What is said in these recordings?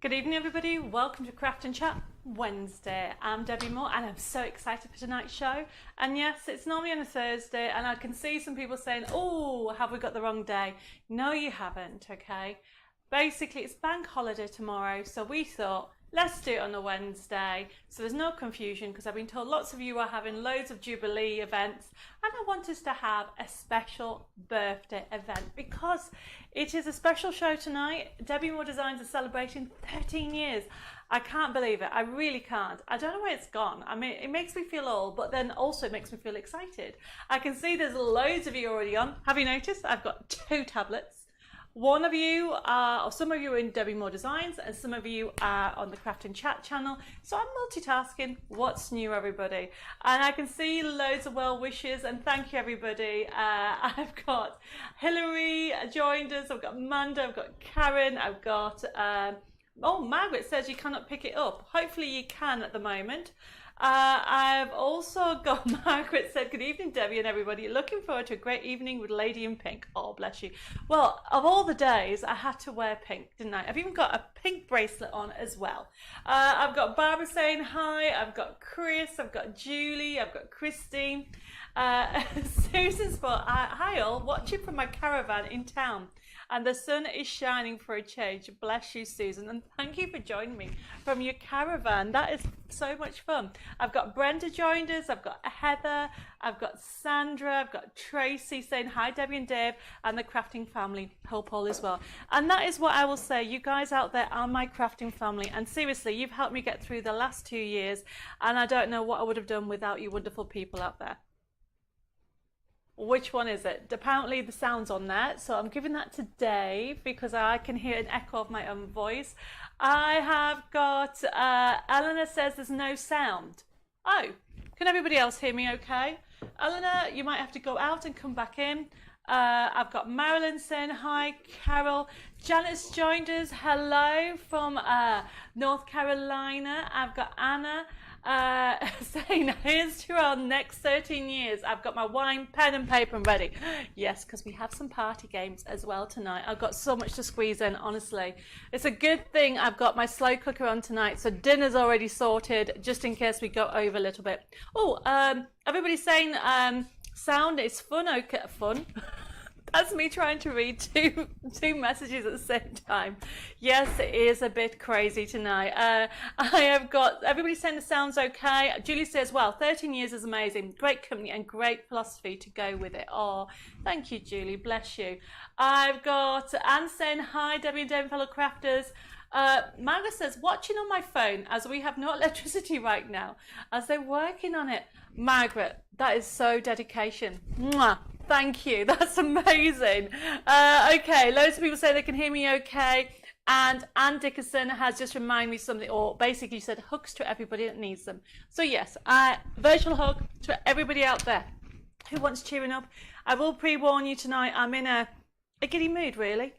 Good evening, everybody. Welcome to Craft and Chat Wednesday. I'm Debbie Moore, and I'm so excited for tonight's show. And yes, it's normally on a Thursday, and I can see some people saying, "Oh, have we got the wrong day?" No, you haven't. Okay. Basically, it's bank holiday tomorrow, so we thought let's do it on a Wednesday, so there's no confusion. Because I've been told lots of you are having loads of Jubilee events, and I want us to have a special birthday event because it is a special show tonight. Debbie Moore Designs are celebrating 13 years. I can't believe it. I really can't. I don't know where it's gone. I mean, it makes me feel old, but then also it makes me feel excited. I can see there's loads of you already on. Have you noticed? I've got 2 tablets. One of you or some of you are in Debbie Moore Designs, and some of you are on the Craft and Chat channel. So I'm multitasking. What's new, everybody? And I can see loads of well wishes, and thank you, everybody. I've got Hillary joined us. I've got Amanda. I've got Karen. I've got oh, Margaret says you cannot pick it up. Hopefully you can at the moment. I've also got Margaret said, "Good evening, Debbie and everybody. Looking forward to a great evening with Lady in Pink." Oh, bless you. Well, of all the days, I had to wear pink, didn't I? I've even got a pink bracelet on as well. I've got Barbara saying hi. I've got Chris. I've got Julie. I've got Christine. Susan Spot. Hi all. Watching from my caravan in town. And the sun is shining for a change. Bless you, Susan. And thank you for joining me from your caravan. That is so much fun. I've got Brenda joined us. I've got Heather. I've got Sandra. I've got Tracy saying hi, Debbie and Dave, and the crafting family. Hope all is well. And that is what I will say. You guys out there are my crafting family. And seriously, you've helped me get through the last 2 years. And I don't know what I would have done without you wonderful people out there. Which one is it? Apparently the sound's on there, so I'm giving that to Dave because I can hear an echo of my own voice. I have got Eleanor says there's no sound. Oh, can everybody else hear me okay? Eleanor, you might have to go out and come back in. I've got Marilyn saying hi. Carol, Janet's joined us. Hello from North Carolina. I've got Anna saying here's to our next 13 years. I've got my wine, pen and paper and ready. Yes, because we have some party games as well tonight. I've got so much to squeeze in, honestly. It's a good thing I've got my slow cooker on tonight, so dinner's already sorted just in case we go over a little bit. Oh, everybody's saying sound is fun. Okay, fun. That's me trying to read two messages at the same time. Yes, it is a bit crazy tonight. I have got everybody saying the sound's okay. Julie says, well, 13 years is amazing. Great company and great philosophy to go with it. Oh, thank you, Julie. Bless you. I've got Anne saying hi, Debbie and Dave, fellow crafters. Margaret says, watching on my phone as we have no electricity right now, as they're working on it. Margaret, that is so dedication. Mwah. Thank you. That's amazing. Okay, loads of people say they can hear me okay. And Anne Dickerson has just reminded me something, or basically said hugs to everybody that needs them. So yes, virtual hug to everybody out there who wants cheering up. I will pre-warn you tonight, I'm in a giddy mood, really.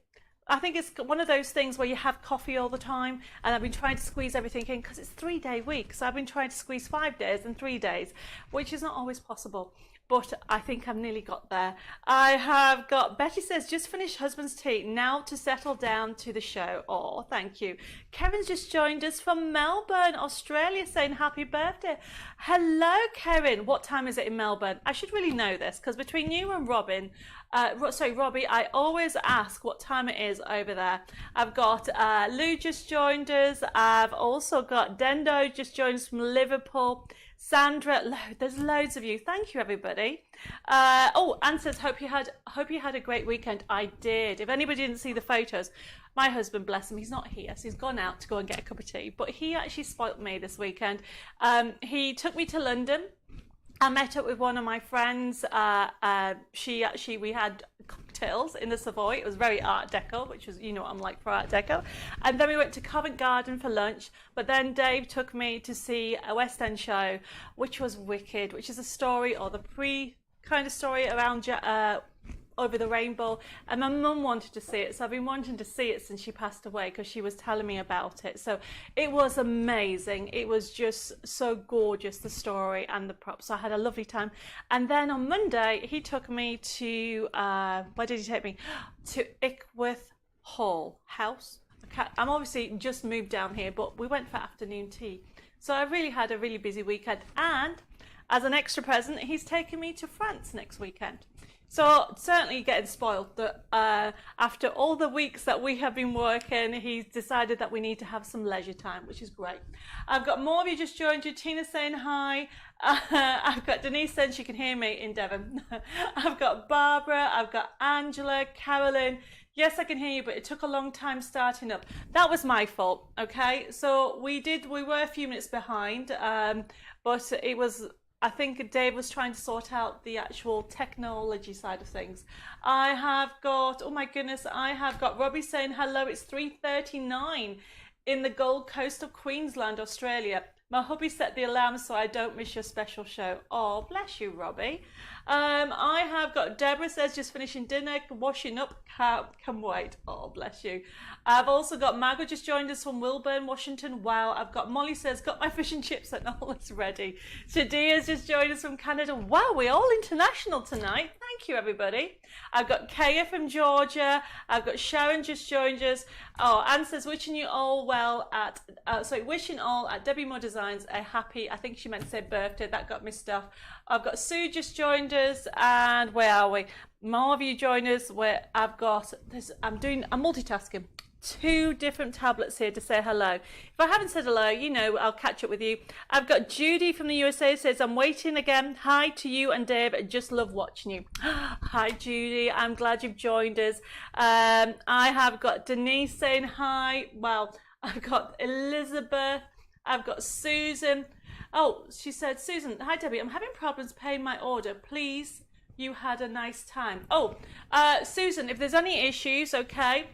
I think it's one of those things where you have coffee all the time, and I've been trying to squeeze everything in because it's 3-day week. So I've been trying to squeeze 5 days and 3 days, which is not always possible. But I think I've nearly got there. I have got, Betty says, just finished husband's tea, now to settle down to the show. Oh, thank you. Kevin's just joined us from Melbourne, Australia, saying happy birthday. Hello, Kevin. What time is it in Melbourne? I should really know this, because between you and Robbie, I always ask what time it is over there. I've got Lou just joined us. I've also got Dendo just joined us from Liverpool. Sandra, there's loads of you. Thank you, everybody. Oh, Anne says, hope you had a great weekend. I did. If anybody didn't see the photos, my husband, bless him, he's not here, so he's gone out to go and get a cup of tea. But he actually spoilt me this weekend. He took me to London. I met up with one of my friends. We had cocktails in the Savoy. It was very Art Deco, which was, you know what I'm like for Art Deco. And then we went to Covent Garden for lunch. But then Dave took me to see a West End show, which was wicked, which is a story, or the kind of story around Over the Rainbow, and my mum wanted to see it, so I've been wanting to see it since she passed away because she was telling me about it. So it was amazing. It was just so gorgeous, the story and the props. So I had a lovely time. And then on Monday he took me to where did he take me? To Ickworth Hall House. I I'm obviously just moved down here, but we went for afternoon tea. So I really had a really busy weekend. And as an extra present, he's taking me to France next weekend. So certainly getting spoiled that after all the weeks that we have been working, he's decided that we need to have some leisure time, which is great. I've got more of you just joined you. Tina saying hi. I've got Denise saying she can hear me in Devon. I've got Barbara. I've got Angela, Carolyn. Yes, I can hear you, but it took a long time starting up. That was my fault, okay? So we were a few minutes behind, but it was, I think Dave was trying to sort out the actual technology side of things. I have got, oh my goodness, I have got Robbie saying hello. It's 3:39 in the Gold Coast of Queensland, Australia. My hubby set the alarm so I don't miss your special show. Oh, bless you, Robbie. I have got Deborah says just finishing dinner, washing up, can't wait. Oh, bless you. I've also got Margaret just joined us from Wilburn, Washington. Wow. I've got Molly says, got my fish and chips and all is ready. Shadia's just joined us from Canada. Wow, we're all international tonight. Thank you, everybody. I've got Kaya from Georgia. I've got Sharon just joined us. Oh, Anne says, wishing you all well at, wishing all at Debbie Moore Designs a happy, I think she meant to say birthday, that got missed off. I've got Sue just joined us, and where are we? More of you join us, where I've got this, I'm multitasking. 2 different tablets here to say hello. If I haven't said hello, you know, I'll catch up with you. I've got Judy from the USA says, I'm waiting again. Hi to you and Dave. Just love watching you. Hi, Judy. I'm glad you've joined us. I have got Denise saying hi. Well, I've got Elizabeth. I've got Susan. Oh, she said, Susan, hi, Debbie. I'm having problems paying my order. Please, you had a nice time. Oh, Susan, if there's any issues, okay,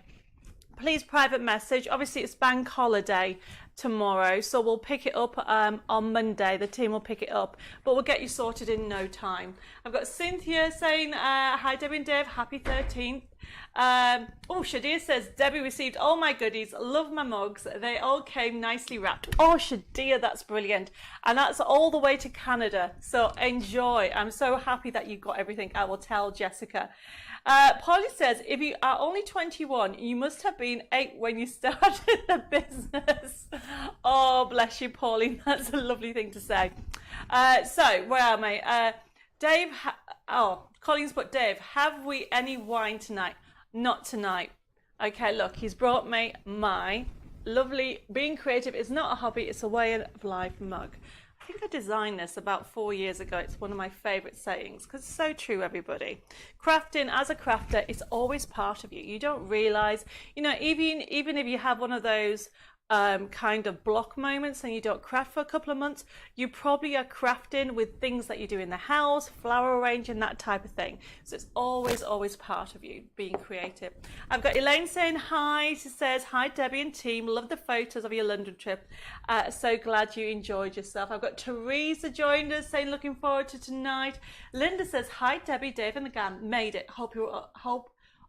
please private message. Obviously, it's bank holiday tomorrow, so we'll pick it up on Monday. The team will pick it up, but we'll get you sorted in no time. I've got Cynthia saying, hi, Debbie and Dave, happy 13th. Oh, Shadia says, Debbie received all my goodies. Love my mugs. They all came nicely wrapped. Oh, Shadia, that's brilliant. And that's all the way to Canada. So enjoy. I'm so happy that you got everything. I will tell Jessica. Polly says, if you are only 21, you must have been 8 when you started the business. Oh, bless you, Pauline. That's a lovely thing to say. So, where am I? Dave, Collins put, Dave, have we any wine tonight? Not tonight. Okay, look, he's brought me my lovely, being creative is not a hobby, it's a way of life mug. I think I designed this about 4 years ago. It's one of my favorite sayings because it's so true, everybody. Crafting, as a crafter, it's always part of you. You don't realize, you know, even if you have one of those kind of block moments and you don't craft for a couple of months, you probably are crafting with things that you do in the house, flower arranging, that type of thing. So it's always part of you being creative. I've got Elaine saying hi. She says, hi Debbie and team, love the photos of your London trip. So glad you enjoyed yourself. I've got Teresa joined us saying looking forward to tonight. Linda says, hi Debbie, Dave and the gang, made it. Hope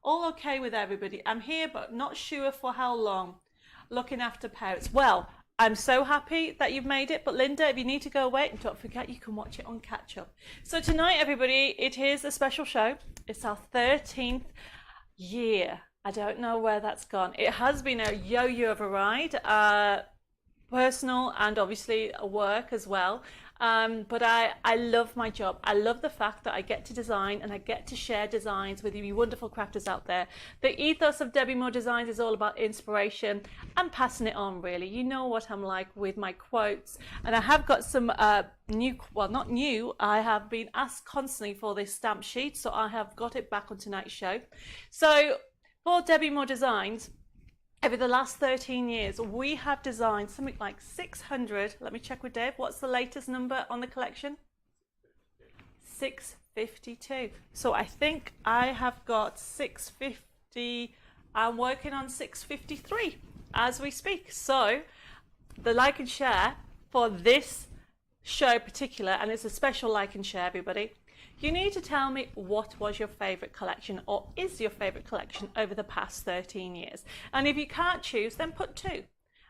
all okay with everybody. I'm here but not sure for how long. Looking after parents. Well, I'm so happy that you've made it, but Linda, if you need to go away, don't forget you can watch it on catch up. So tonight, everybody, it is a special show. It's our 13th year. I don't know where that's gone. It has been a yo-yo of a ride, personal and obviously work as well. But I love my job. I love the fact that I get to design and I get to share designs with you wonderful crafters out there. The ethos of Debbie Moore Designs is all about inspiration and passing it on, really. You know what I'm like with my quotes. And I have got some not new, I have been asked constantly for this stamp sheet, so I have got it back on tonight's show. So for Debbie Moore Designs, over the last 13 years, we have designed something like 600. Let me check with Dave. What's the latest number on the collection? 652. So I think I have got 650. I'm working on 653 as we speak. So the like and share for this show particular, and it's a special like and share, everybody. You need to tell me what was your favorite collection or is your favorite collection over the past 13 years. And if you can't choose, then put 2.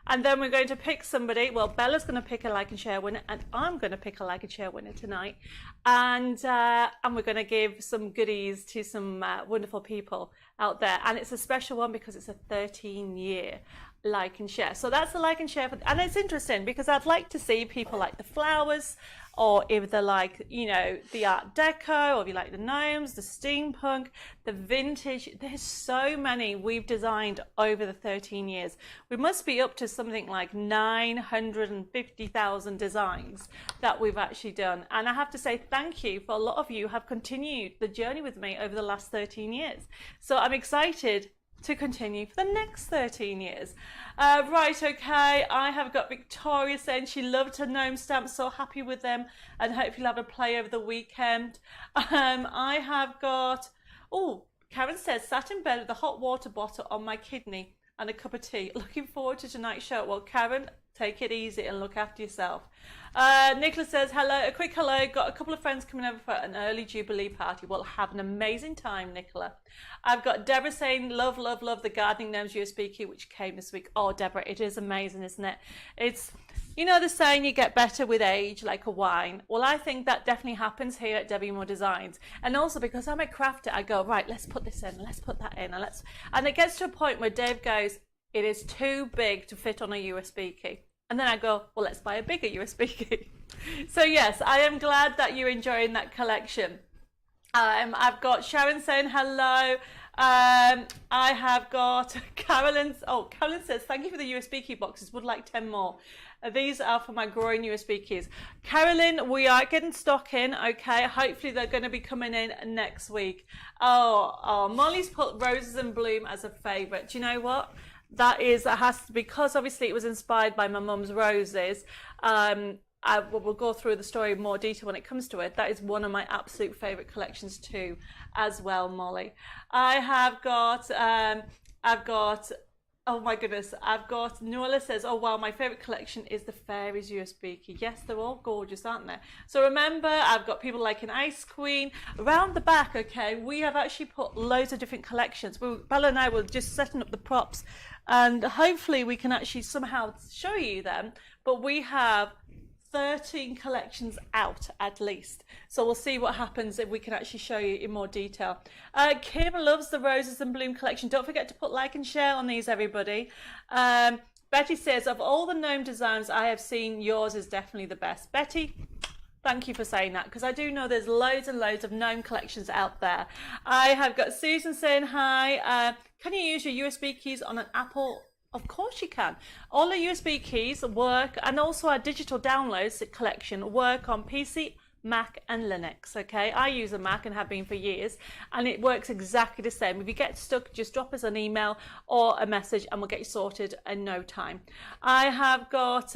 And then we're going to pick somebody. Well, Bella's going to pick a like and share winner, and I'm going to pick a like and share winner tonight. And we're going to give some goodies to some wonderful people out there. And it's a special one because it's a 13-year like and share. So that's the like and share. And it's interesting because I'd like to see people like the flowers, or if they're like, you know, the Art Deco, or if you like the gnomes, the steampunk, the vintage. There's so many we've designed over the 13 years. We must be up to something like 950,000 designs that we've actually done. And I have to say thank you for a lot of you have continued the journey with me over the last 13 years. So I'm excited to continue for the next 13 years. Right, okay, I have got Victoria saying she loved her gnome stamps, so happy with them, and hope you'll have a play over the weekend. I have got, oh, Karen says, sat in bed with a hot water bottle on my kidney and a cup of tea. Looking forward to tonight's show. Well, Karen, take it easy and look after yourself. Nicholas says, hello, a quick hello. Got a couple of friends coming over for an early Jubilee party. Well, have an amazing time, Nicola. I've got Deborah saying, love, love, love the Gardening Gnomes USB key, which came this week. Oh, Deborah, it is amazing, isn't it? It's, you know the saying, you get better with age, like a wine. Well, I think that definitely happens here at Debbie Moore Designs. And also because I'm a crafter, I go, right, let's put this in, let's put that in. And it gets to a point where Dave goes, it is too big to fit on a USB key. And then I go, well, let's buy a bigger USB key. So yes, I am glad that you're enjoying that collection. I've got Sharon saying hello. I have got Carolyn. Oh, Carolyn says, thank you for the USB key boxes. Would like 10 more. These are for my growing USB keys. Carolyn, we are getting stock in, okay? Hopefully they're going to be coming in next week. Oh, Molly's put Roses in Bloom as a favourite. Do you know what? That has to, because obviously it was inspired by my mum's roses. We'll go through the story in more detail when it comes to it. That is one of my absolute favourite collections too, as well, Molly. I've got, oh my goodness, Nuala says, oh wow, my favourite collection is the Fairies USB key. Yes, they're all gorgeous, aren't they? So remember, I've got people like an Ice Queen. Around the back, okay, we have actually put loads of different collections. Bella and I were just setting up the props, and hopefully we can actually somehow show you them. But we have 13 collections out at least, so we'll see what happens if we can actually show you in more detail. Kim loves the Roses and Bloom collection. Don't forget to put like and share on these, everybody. Betty says, of all the gnome designs I have seen, yours is definitely the best. Betty, thank you for saying that, because I do know there's loads and loads of gnome collections out there. I have got Susan saying hi. Can you use your USB keys on an Apple? Of course you can. All the USB keys work, and also our digital downloads collection work on PC, Mac and Linux, okay? I use a Mac and have been for years, and it works exactly the same. If you get stuck, just drop us an email or a message and we'll get you sorted in no time. I have got,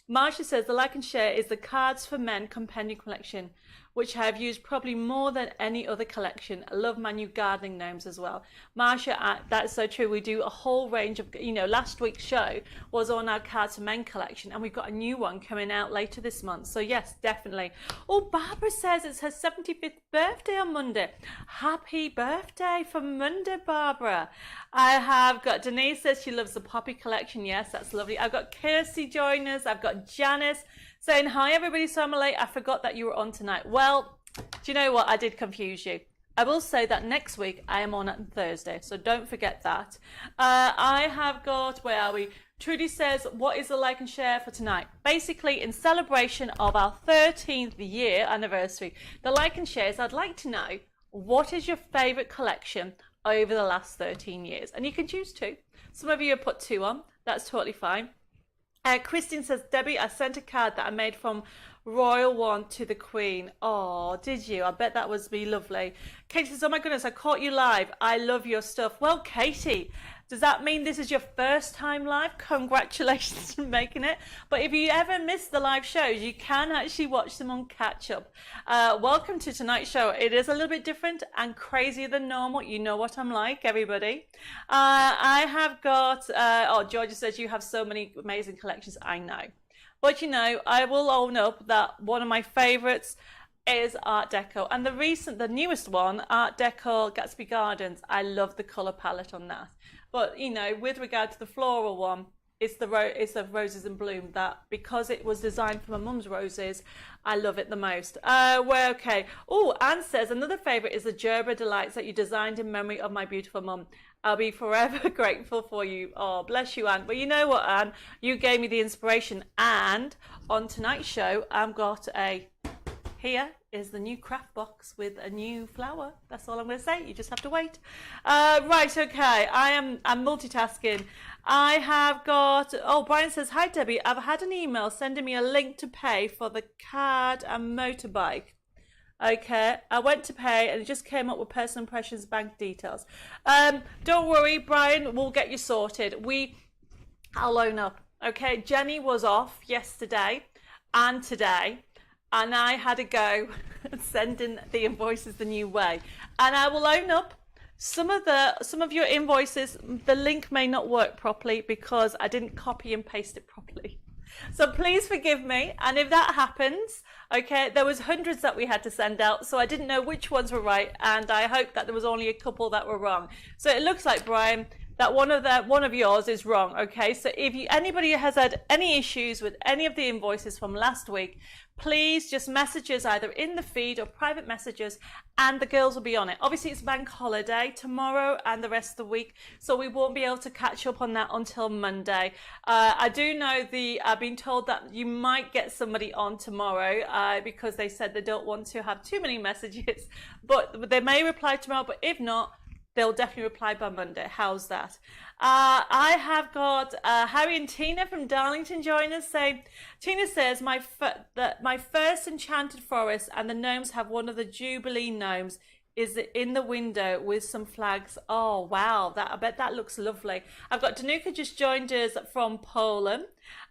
Marcia says, the like and share is the Cards for Men compendium collection, which I have used probably more than any other collection. I love my new gardening gnomes as well. Marcia, that's so true. We do a whole range of, you know, last week's show was on our Cards for Men collection, and we've got a new one coming out later this month. So yes, definitely. Oh, Barbara says it's her 75th birthday on Monday. Happy birthday for Monday, Barbara. I have got Denise says she loves the Poppy collection. Yes, that's lovely. I've got Kirsty joining us. I've got Janice saying, hi everybody, so I'm late. I forgot that you were on tonight. Well, do you know what? I did confuse you. I will say that next week I am on Thursday, so don't forget that. I have got, where are we? Trudy says, what is the like and share for tonight? Basically, in celebration of our 13th year anniversary, the like and shares, I'd like to know, what is your favourite collection over the last 13 years? And you can choose two. Some of you have put two on. That's totally fine. Christine says, Debbie, I sent a card that I made from Royal One to the Queen. Oh, did you? I bet that was be lovely. Katie says, oh my goodness, I caught you live. I love your stuff. Well, Katie, does that mean this is your first time live? Congratulations on making it. But if you ever miss the live shows, you can actually watch them on catch up. Welcome to tonight's show. It is a little bit different and crazier than normal. You know what I'm like, everybody. I have got, oh, Georgia says you have so many amazing collections. I know. But you know, I will own up that one of my favorites is Art Deco. And the newest one, Art Deco Gatsby Gardens, I love the color palette on that. But you know, with regard to the floral one, it's the Roses in Bloom, that because it was designed for my mum's roses, I love it the most. Well, okay. Oh, Anne says another favorite is the Gerber Delights that you designed in memory of my beautiful mum. I'll be forever grateful for you. Oh, bless you, Anne. But you know what, Anne? You gave me the inspiration. And on tonight's show, I've got here is the new craft box with a new flower. That's all I'm going to say. You just have to wait. Right, okay. I'm multitasking. I have got... Oh, Brian says, hi, Debbie. I've had an email sending me a link to pay for the card and motorbike. Okay, I went to pay and it just came up with Personal Impressions bank details. Don't worry, Brian, we'll get you sorted. I'll own up. Okay, Jenny was off yesterday and today, and I had to go sending the invoices the new way. And I will own up, some of your invoices, the link may not work properly because I didn't copy and paste it properly. So please forgive me, and if that happens, okay, there was hundreds that we had to send out, so I didn't know which ones were right, and I hope that there was only a couple that were wrong. So it looks like, Brian, that one of yours is wrong, okay? So if anybody has had any issues with any of the invoices from last week, please just message us either in the feed or private messages, and the girls will be on it. Obviously, it's bank holiday tomorrow and the rest of the week, so we won't be able to catch up on that until Monday. I do know I've been told that you might get somebody on tomorrow because they said they don't want to have too many messages, but they may reply tomorrow, but if not, they'll definitely reply by Monday. How's that? I have got Harry and Tina from Darlington join us saying, Tina says, my first enchanted forest and the gnomes have one of the Jubilee gnomes is in the window with some flags. Oh, wow. I bet that looks lovely. I've got Danuka just joined us from Poland.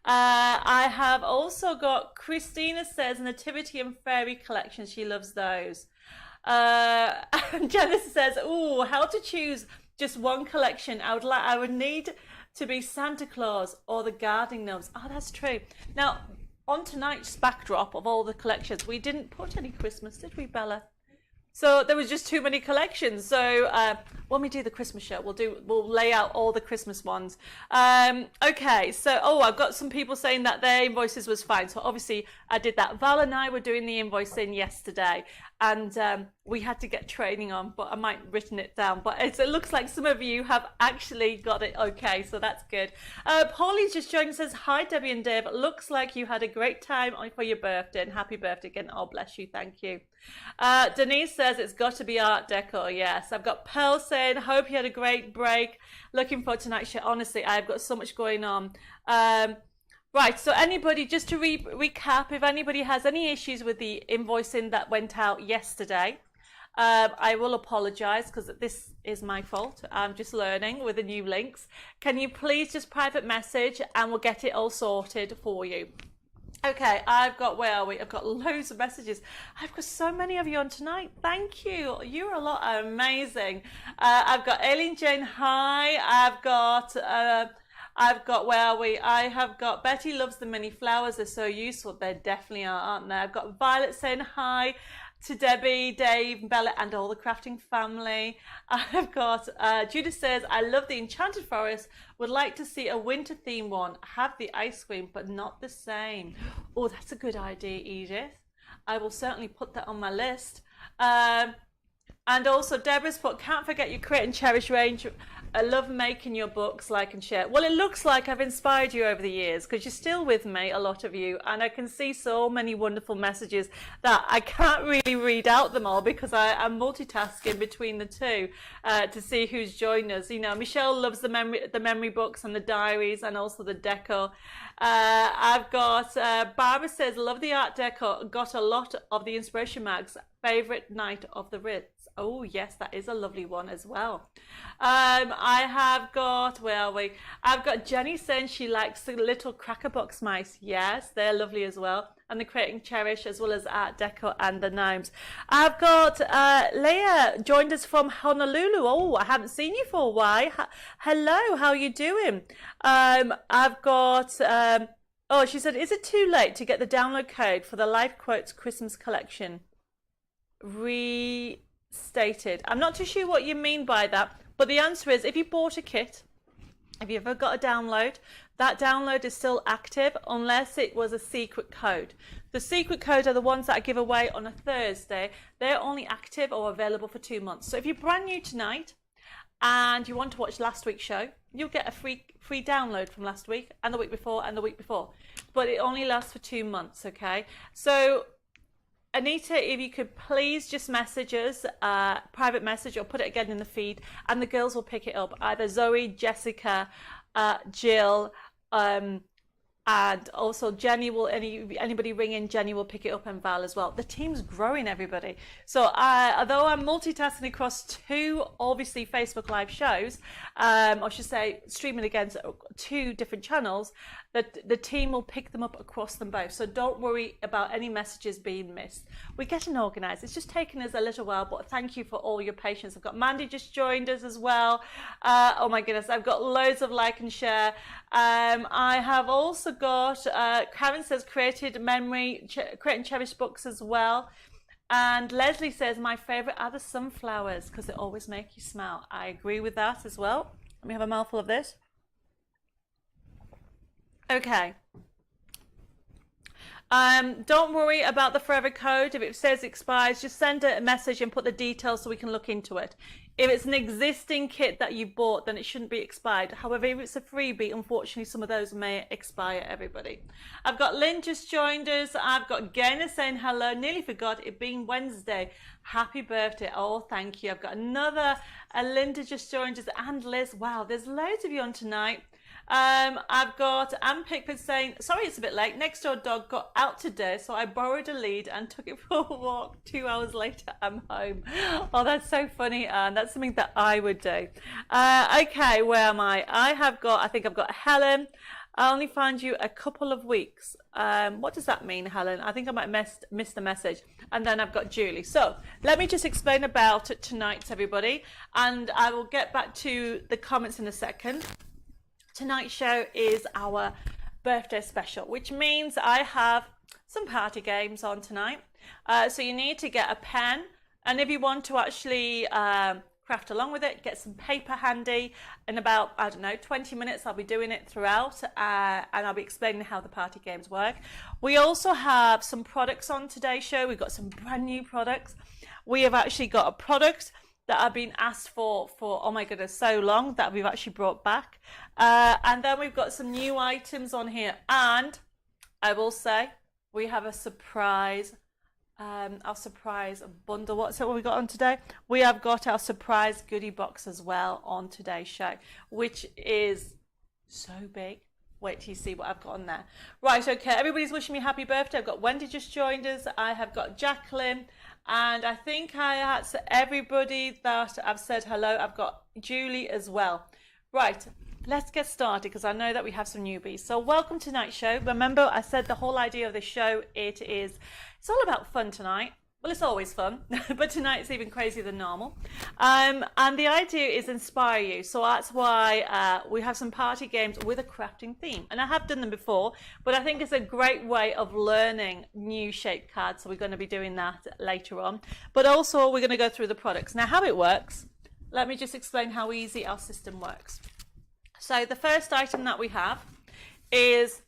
I have also got Christina says Nativity and Fairy collection. She loves those. And Janice says, "Ooh, how to choose just one collection? I would need to be Santa Claus or the gardening gnomes." Oh, that's true. Now, on tonight's backdrop of all the collections, we didn't put any Christmas, did we, Bella? So there was just too many collections. So when we do the Christmas show, we'll lay out all the Christmas ones. Okay, so I've got some people saying that their invoices was fine. So obviously I did that. Val and I were doing the invoicing yesterday, and we had to get training on, but I might have written it down. But it looks like some of you have actually got it okay, so that's good. Polly's just joined and says, hi, Debbie and Dave. Looks like you had a great time for your birthday, and happy birthday again. Oh, bless you. Thank you. Denise says it's got to be Art Deco. Yes. I've got Pearl saying, hope you had a great break. Looking forward to tonight's show. Honestly, I've got so much going on. Right, so anybody, just to recap, if anybody has any issues with the invoicing that went out yesterday, I will apologise because this is my fault. I'm just learning with the new links. Can you please just private message and we'll get it all sorted for you. Okay, where are we? I've got loads of messages. I've got so many of you on tonight. Thank you. You're a lot amazing. I've got Aileen Jane, hi. I've got, where are we? I have got Betty loves the mini flowers. They're so useful. They definitely are, aren't they? I've got Violet saying hi to Debbie, Dave, Bella, and all the crafting family. I've got Judith says, I love the Enchanted Forest. Would like to see a winter theme one. Have the ice cream, but not the same. Oh, that's a good idea, Edith. I will certainly put that on my list. And also Deborah's put, can't forget your Create and Cherish range. I love making your books, like and share. Well, it looks like I've inspired you over the years because you're still with me, a lot of you, and I can see so many wonderful messages that I can't really read out them all because I'm multitasking between the two to see who's joined us. You know, Michelle loves the memory books and the diaries and also the deco. I've got Barbara says, love the Art Deco. Got a lot of the Inspiration Mags. Favorite Night of the Ritz. Oh yes, that is a lovely one as well. I have got, where are we? I've got Jenny saying she likes the little cracker box mice. Yes, they're lovely as well. And the Create and Cherish, as well as Art Deco and the gnomes. I've got Leah joined us from Honolulu. Oh, I haven't seen you for a while. Hello, how are you doing? I've got, oh, she said, is it too late to get the download code for the Life Quotes Christmas collection restated? I'm not too sure what you mean by that, but the answer is, if you bought a kit, if you ever got a download, that download is still active unless it was a secret code. The secret code are the ones that I give away on a Thursday. They're only active or available for 2 months. So if you're brand new tonight and you want to watch last week's show, you'll get a free download from last week and the week before and the week before. But it only lasts for 2 months, okay? So Anita, if you could please just message us, private message, or put it again in the feed, and the girls will pick it up. Either Zoe, Jessica, Jill, and also Jenny will, anybody ring in, Jenny will pick it up, and Val as well. The team's growing, everybody. So although I'm multitasking across 2 obviously Facebook Live shows, or I should say streaming against 2 different channels, the team will pick them up across them both. So don't worry about any messages being missed. We're getting organised. It's just taken us a little while, but thank you for all your patience. I've got Mandy just joined us as well. Oh my goodness, I've got loads of like and share. I have also got, Karen says, created memory, create and cherish books as well. And Leslie says, my favourite are the sunflowers because they always make you smile. I agree with that as well. Let me have a mouthful of this. Okay. Don't worry about the forever code. If it says expires, just send a message and put the details so we can look into it. If it's an existing kit that you bought, then it shouldn't be expired. However, if it's a freebie, unfortunately, some of those may expire, everybody. I've got Lynn just joined us. I've got Gaynor saying hello. Nearly forgot it being Wednesday. Happy birthday. Oh, thank you. I've got another Linda just joined us, and Liz. Wow, there's loads of you on tonight. I've got Anne Pickford saying, sorry it's a bit late, next door dog got out today, so I borrowed a lead and took it for a walk. 2 hours later I'm home. Oh, that's so funny, Anne. That's something that I would do. Okay, where am I? I think I've got Helen. I only find you a couple of weeks. What does that mean, Helen? I think I might missed the message. And then I've got Julie. So let me just explain about tonight, everybody, and I will get back to the comments in a second. Tonight's show is our birthday special, which means I have some party games on tonight. So you need to get a pen, and if you want to actually craft along with it, get some paper handy. In about, I don't know, 20 minutes I'll be doing it throughout, and I'll be explaining how the party games work. We also have some products on today's show. We've got some brand new products. We have actually got a product that I've been asked for oh my goodness, so long, that we've actually brought back. And then we've got some new items on here, and I will say we have a surprise, our surprise bundle. What's it, what we got on today? We have got our surprise goodie box as well on today's show, which is so big. Wait till you see what I've got on there. Right, okay, everybody's wishing me happy birthday. I've got Wendy just joined us. I have got Jacqueline. And I think I had everybody that I've said hello. I've got Julie as well. Right, let's get started because I know that we have some newbies. So welcome to tonight's show. Remember, I said the whole idea of the show, it's all about fun tonight. Well, it's always fun, but tonight it's even crazier than normal. And the idea is inspire you. So that's why we have some party games with a crafting theme. And I have done them before, but I think it's a great way of learning new shape cards. So we're going to be doing that later on. But also we're going to go through the products. Now, how it works, let me just explain how easy our system works. So the first item that we have is,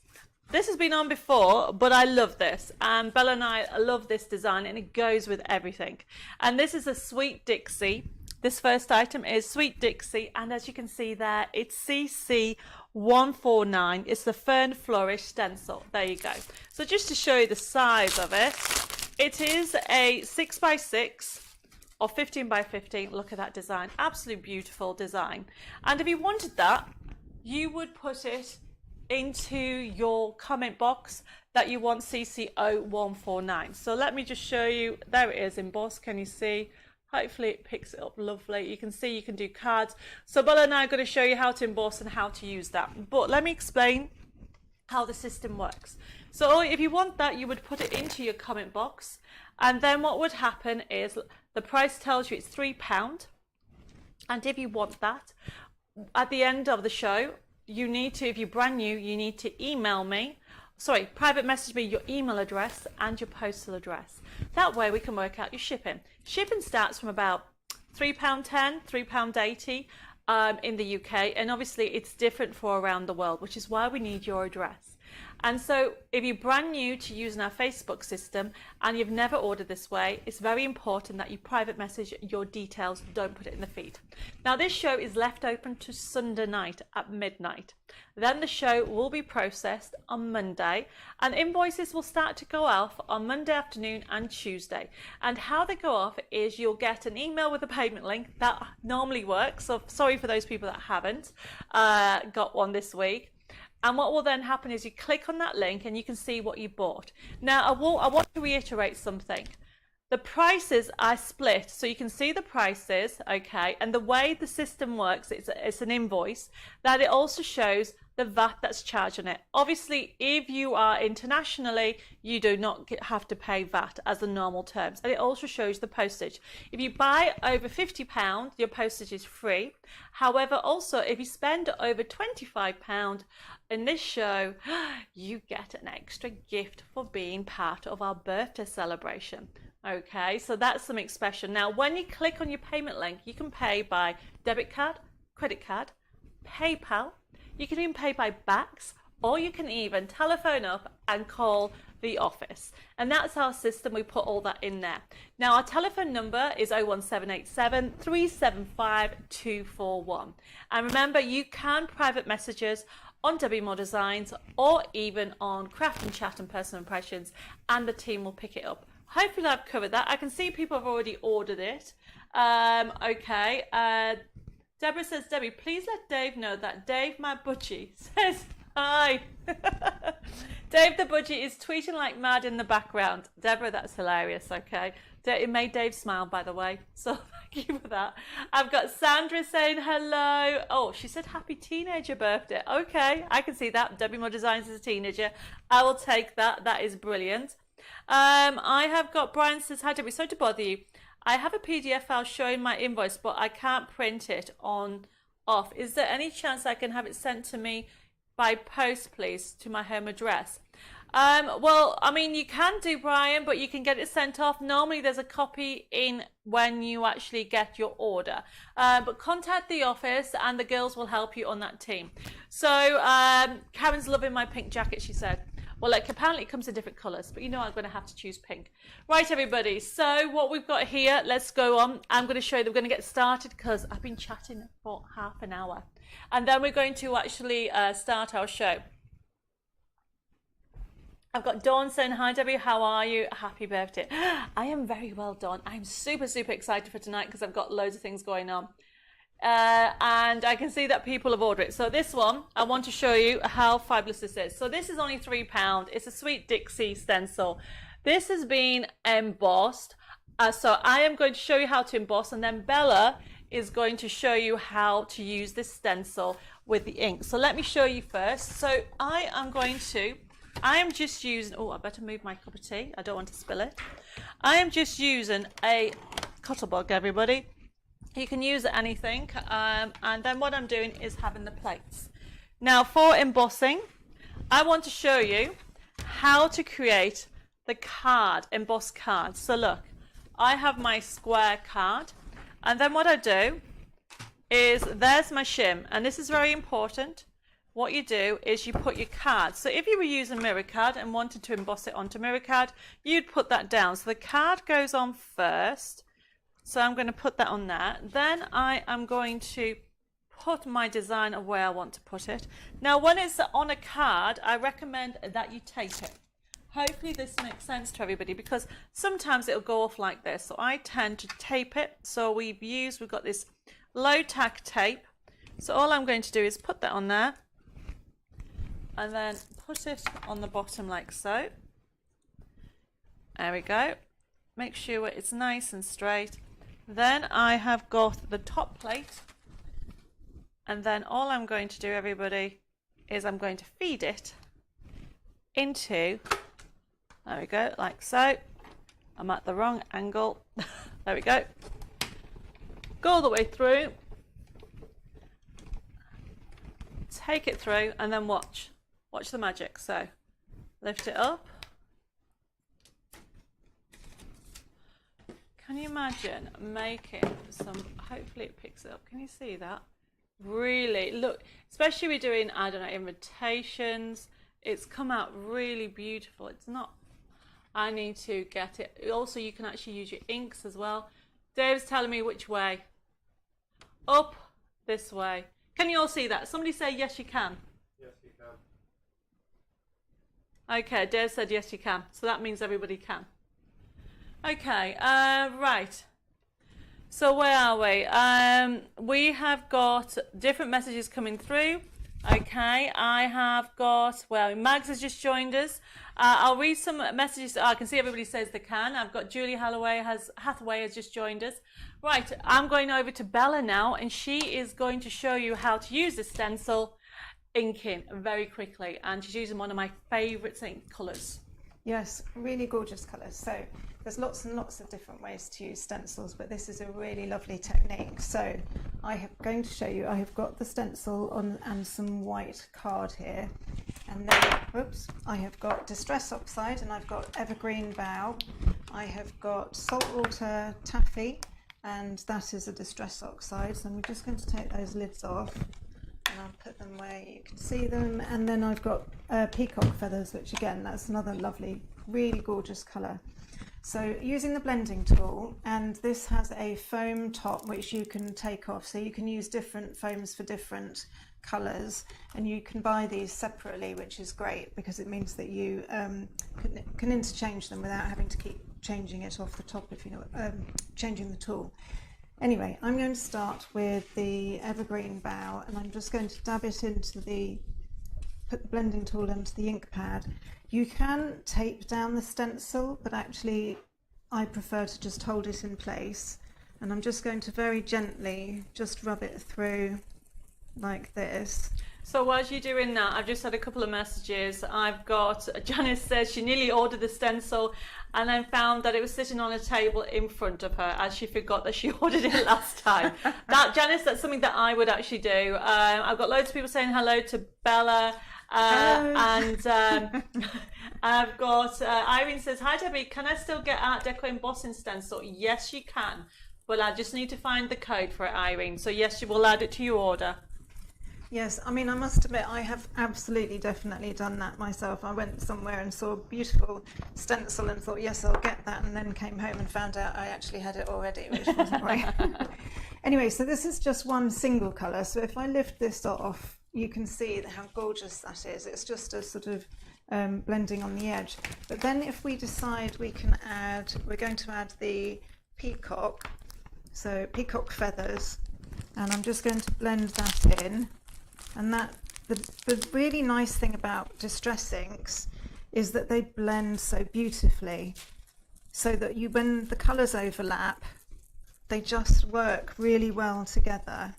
this has been on before, but I love this. And Bella and I love this design, and it goes with everything. And this is a Sweet Dixie. This first item is Sweet Dixie, and as you can see there, it's CC149. It's the Fern Flourish stencil. There you go. So just to show you the size of it, it is a 6x6 or 15x15. Look at that design. Absolutely beautiful design. And if you wanted that, you would put it into your comment box that you want CC0149. So let me just show you. There it is embossed. Can you see? Hopefully it picks it up lovely. You can see you can do cards. So Bella and I are going to show you how to emboss and how to use that. But let me explain how the system works. So if you want that, you would put it into your comment box, and then what would happen is the price tells you it's £3. And if you want that, at the end of the show, you need to, if you're brand new, you need to private message me your email address and your postal address. That way we can work out your shipping. Shipping starts from about £3.10, £3.80 in the UK, and obviously it's different for around the world, which is why we need your address. And so if you're brand new to using our Facebook system and you've never ordered this way, it's very important that you private message your details, don't put it in the feed. Now this show is left open to Sunday night at midnight. Then the show will be processed on Monday and invoices will start to go off on Monday afternoon and Tuesday. And how they go off is you'll get an email with a payment link that normally works. So sorry for those people that haven't got one this week. And what will then happen is you click on that link and you can see what you bought. Now, I want to reiterate something. The prices are split, so you can see the prices, okay? And the way the system works, it's an invoice, that it also shows the VAT that's charged on it. Obviously, if you are internationally, you do not have to pay VAT as the normal terms. And it also shows the postage. If you buy over £50, your postage is free. However, also, if you spend over £25 in this show, you get an extra gift for being part of our birthday celebration. Okay, so that's something special. Now, when you click on your payment link, you can pay by debit card, credit card, PayPal. You can even pay by Bax, or you can even telephone up and call the office. And that's our system. We put all that in there. Now, our telephone number is 01787 375 241. And remember, you can private message us on Debbie Moore Designs or even on Craft and Chat and Personal Impressions, and the team will pick it up. Hopefully I've covered that. I can see people have already ordered it. Okay. Deborah says, Debbie, please let Dave know that Dave, my budgie, says hi. Dave the budgie is tweeting like mad in the background. Deborah, that's hilarious, okay? It made Dave smile, by the way. So thank you for that. I've got Sandra saying hello. Oh, she said happy teenager birthday. Okay, I can see that. Debbie Moore Designs as a teenager. I will take that. That is brilliant. I have got Brian says, hi Debbie, sorry to bother you. I have a PDF file showing my invoice, but I can't print it off. Is there any chance I can have it sent to me by post, please, to my home address? Well, I mean, you can do, Brian, but you can get it sent off. Normally there's a copy in when you actually get your order. But contact the office and the girls will help you on that team. So Karen's loving my pink jacket, she said. Well, like, apparently it comes in different colours, but you know I'm going to have to choose pink. Right, everybody, so what we've got here, let's go on. I'm going to show you that we're going to get started because I've been chatting for half an hour. And then we're going to actually start our show. I've got Dawn saying, hi Debbie, how are you? Happy birthday. I am very well, Dawn. I'm super, super excited for tonight because I've got loads of things going on. And I can see that people have ordered it. So this one, I want to show you how fabulous this is. So this is only £3. It's a Sweet Dixie stencil. This has been embossed. So I am going to show you how to emboss, and then Bella is going to show you how to use this stencil with the ink. So let me show you first. So I am just using, oh, I better move my cup of tea. I don't want to spill it. I am just using a Cuttlebug, everybody. You can use anything, and then what I'm doing is having the plates. Now for embossing, I want to show you how to create the card, embossed card. So look, I have my square card, and then what I do is, there's my shim, and this is very important. What you do is you put your card. So if you were using mirror card and wanted to emboss it onto mirror card, you'd put that down. So the card goes on first. So I'm going to put that on there. Then I am going to put my design of where I want to put it. Now, when it's on a card, I recommend that you tape it. Hopefully this makes sense to everybody, because sometimes it'll go off like this. So I tend to tape it. So we've got this low tack tape. So all I'm going to do is put that on there and then put it on the bottom like so. There we go. Make sure it's nice and straight. Then I have got the top plate, and then all I'm going to do, everybody, is I'm going to feed it into, there we go, like so. I'm at the wrong angle. There we go. Go all the way through. Take it through, and then watch the magic. So lift it up. Can you imagine making some, hopefully it picks it up. Can you see that? Really, look, especially we're doing, I don't know, invitations. it's come out really beautiful. It's not, I need to get it. Also, you can actually use your inks as well. Dave's telling me which way. Up this way. Can you all see that? Somebody say yes you can. Yes, you can. Okay, Dave said yes you can. So that means everybody can. Okay, right. So where are we? We have got different messages coming through. Okay, I have got, well, Mags has just joined us. I'll read some messages. I can see everybody says they can. I've got Julie Hathaway has just joined us. Right, I'm going over to Bella now, and she is going to show you how to use the stencil inking very quickly. And she's using one of my favourite ink colours. Yes, really gorgeous colours. So there's lots and lots of different ways to use stencils, but this is a really lovely technique. So I am going to show you, I have got the stencil on and some white card here. And then, whoops, I have got Distress Oxide and I've got Evergreen Bough. I have got Saltwater Taffy, and that is a Distress Oxide. So I'm just going to take those lids off. And I'll put them where you can see them. And then I've got Peacock Feathers, which again, that's another lovely, really gorgeous colour. So using the blending tool, and this has a foam top which you can take off. So you can use different foams for different colours, and you can buy these separately, which is great because it means that you can interchange them without having to keep changing it off the top if you know, changing the tool. Anyway, I'm going to start with the Evergreen Bough, and I'm just going to dab it into put the blending tool into the ink pad. You can tape down the stencil, but actually I prefer to just hold it in place. And I'm just going to very gently just rub it through like this. So whilst you're doing that, I've just had a couple of messages. I've got, Janice says she nearly ordered the stencil and then found that it was sitting on a table in front of her as she forgot that she ordered it last time. Janice, that's something that I would actually do. I've got loads of people saying hello to Bella. And I've got, Irene says, hi Debbie, can I still get Art Deco embossing stencil? Yes, you can. But I just need to find the code for it, Irene. So yes, you will add it to your order. Yes, I mean, I must admit, I have absolutely, definitely done that myself. I went somewhere and saw a beautiful stencil and thought, yes, I'll get that, and then came home and found out I actually had it already, which wasn't right. Anyway, so this is just one single colour. So if I lift this off, you can see how gorgeous that is. It's just a sort of blending on the edge. But then if we decide we can add, we're going to add the peacock, so peacock feathers, and I'm just going to blend that in. And that the really nice thing about Distress inks is that they blend so beautifully, so that when the colours overlap, they just work really well together.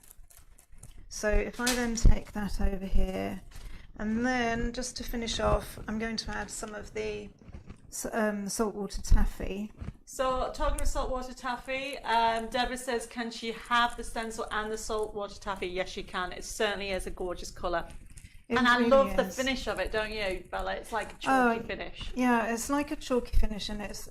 So if I then take that over here, and then just to finish off, I'm going to add some of the saltwater taffy. So talking of saltwater taffy, Deborah says, can she have the stencil and the saltwater taffy? Yes, she can. It certainly is a gorgeous colour. And I love the finish of it, don't you, Bella? It's like a chalky finish. Yeah, it's like a chalky finish, and it's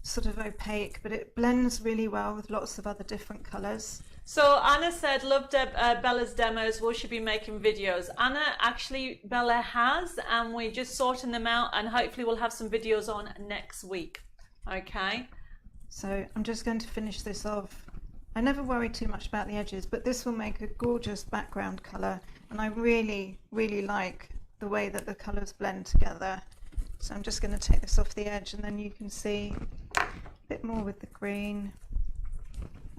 sort of opaque, but it blends really well with lots of other different colours. So Anna said, love Bella's demos. Will she be making videos? Anna, actually, Bella has, and we're just sorting them out, and hopefully we'll have some videos on next week. Okay. So I'm just going to finish this off. I never worry too much about the edges, but this will make a gorgeous background colour, and I really, really like the way that the colours blend together. So I'm just going to take this off the edge, and then you can see a bit more with the green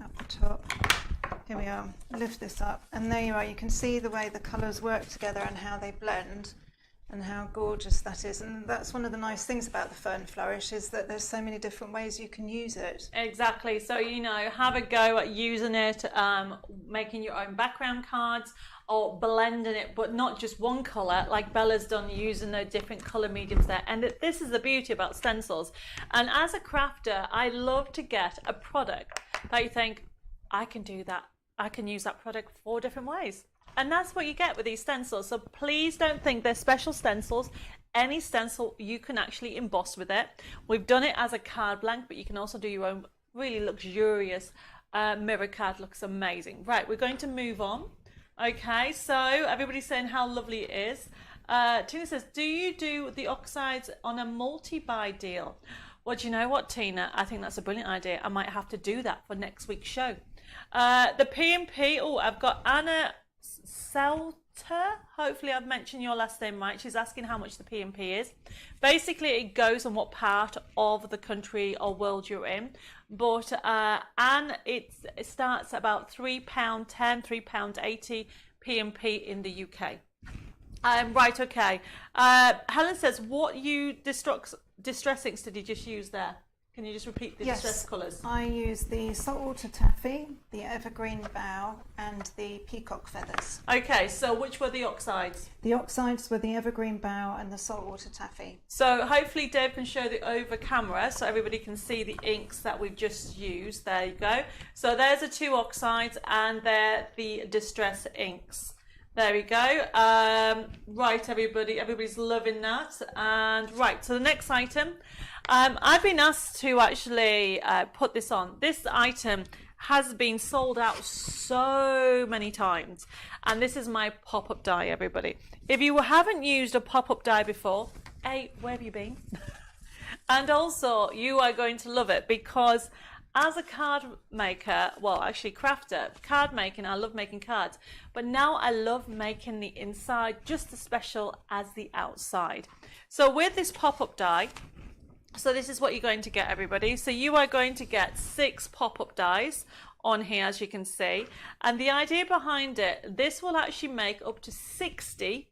up the top. Here we are. Lift this up, and there you are. You can see the way the colours work together and how they blend, and how gorgeous that is. And that's one of the nice things about the Fern Flourish, is that there's so many different ways you can use it. Exactly. So, you know, have a go at using it, making your own background cards, or blending it, but not just one colour, like Bella's done, using the different colour mediums there. And this is the beauty about stencils. And as a crafter, I love to get a product that you think, I can do that. I can use that product 4 different ways. And that's what you get with these stencils. So please don't think they're special stencils. Any stencil, you can actually emboss with it. We've done it as a card blank, but you can also do your own really luxurious mirror card. Looks amazing. Right, we're going to move on. Okay, so everybody's saying how lovely it is. Tina says, do you do the oxides on a multi-buy deal? Well, do you know what, Tina? I think that's a brilliant idea. I might have to do that for next week's show. The P&P, oh, I've got Anna Selter. Hopefully I've mentioned your last name right. She's asking how much the P&P is. Basically, it goes on what part of the country or world you're in. But Anne, it starts about £3.10, £3.80 P&P in the UK. Right, okay. Helen says, what distress inks did you just use there? Can you just repeat the distress colours? I use the saltwater taffy, the evergreen bough, and the peacock feathers. Okay, so which were the oxides? The oxides were the evergreen bough and the saltwater taffy. So hopefully Dave can show the over camera so everybody can see the inks that we've just used. There you go. So there's the two oxides and they're the distress inks. There we go. Right, everybody's loving that. And right, so the next item. I've been asked to actually put this on. This item has been sold out so many times. And this is my pop-up die, everybody. If you haven't used a pop-up die before, A, where have you been? And also, you are going to love it because as a card maker, well, actually crafter, card making, I love making cards. But now I love making the inside just as special as the outside. So with this pop-up die, so this is what you're going to get, everybody. So you are going to get 6 pop-up dies on here, as you can see. And the idea behind it, this will actually make up to 60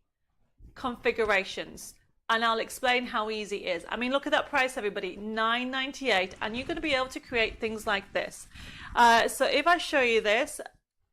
configurations. And I'll explain how easy it is. I mean, look at that price, everybody, $9.98. And you're going to be able to create things like this. So if I show you this,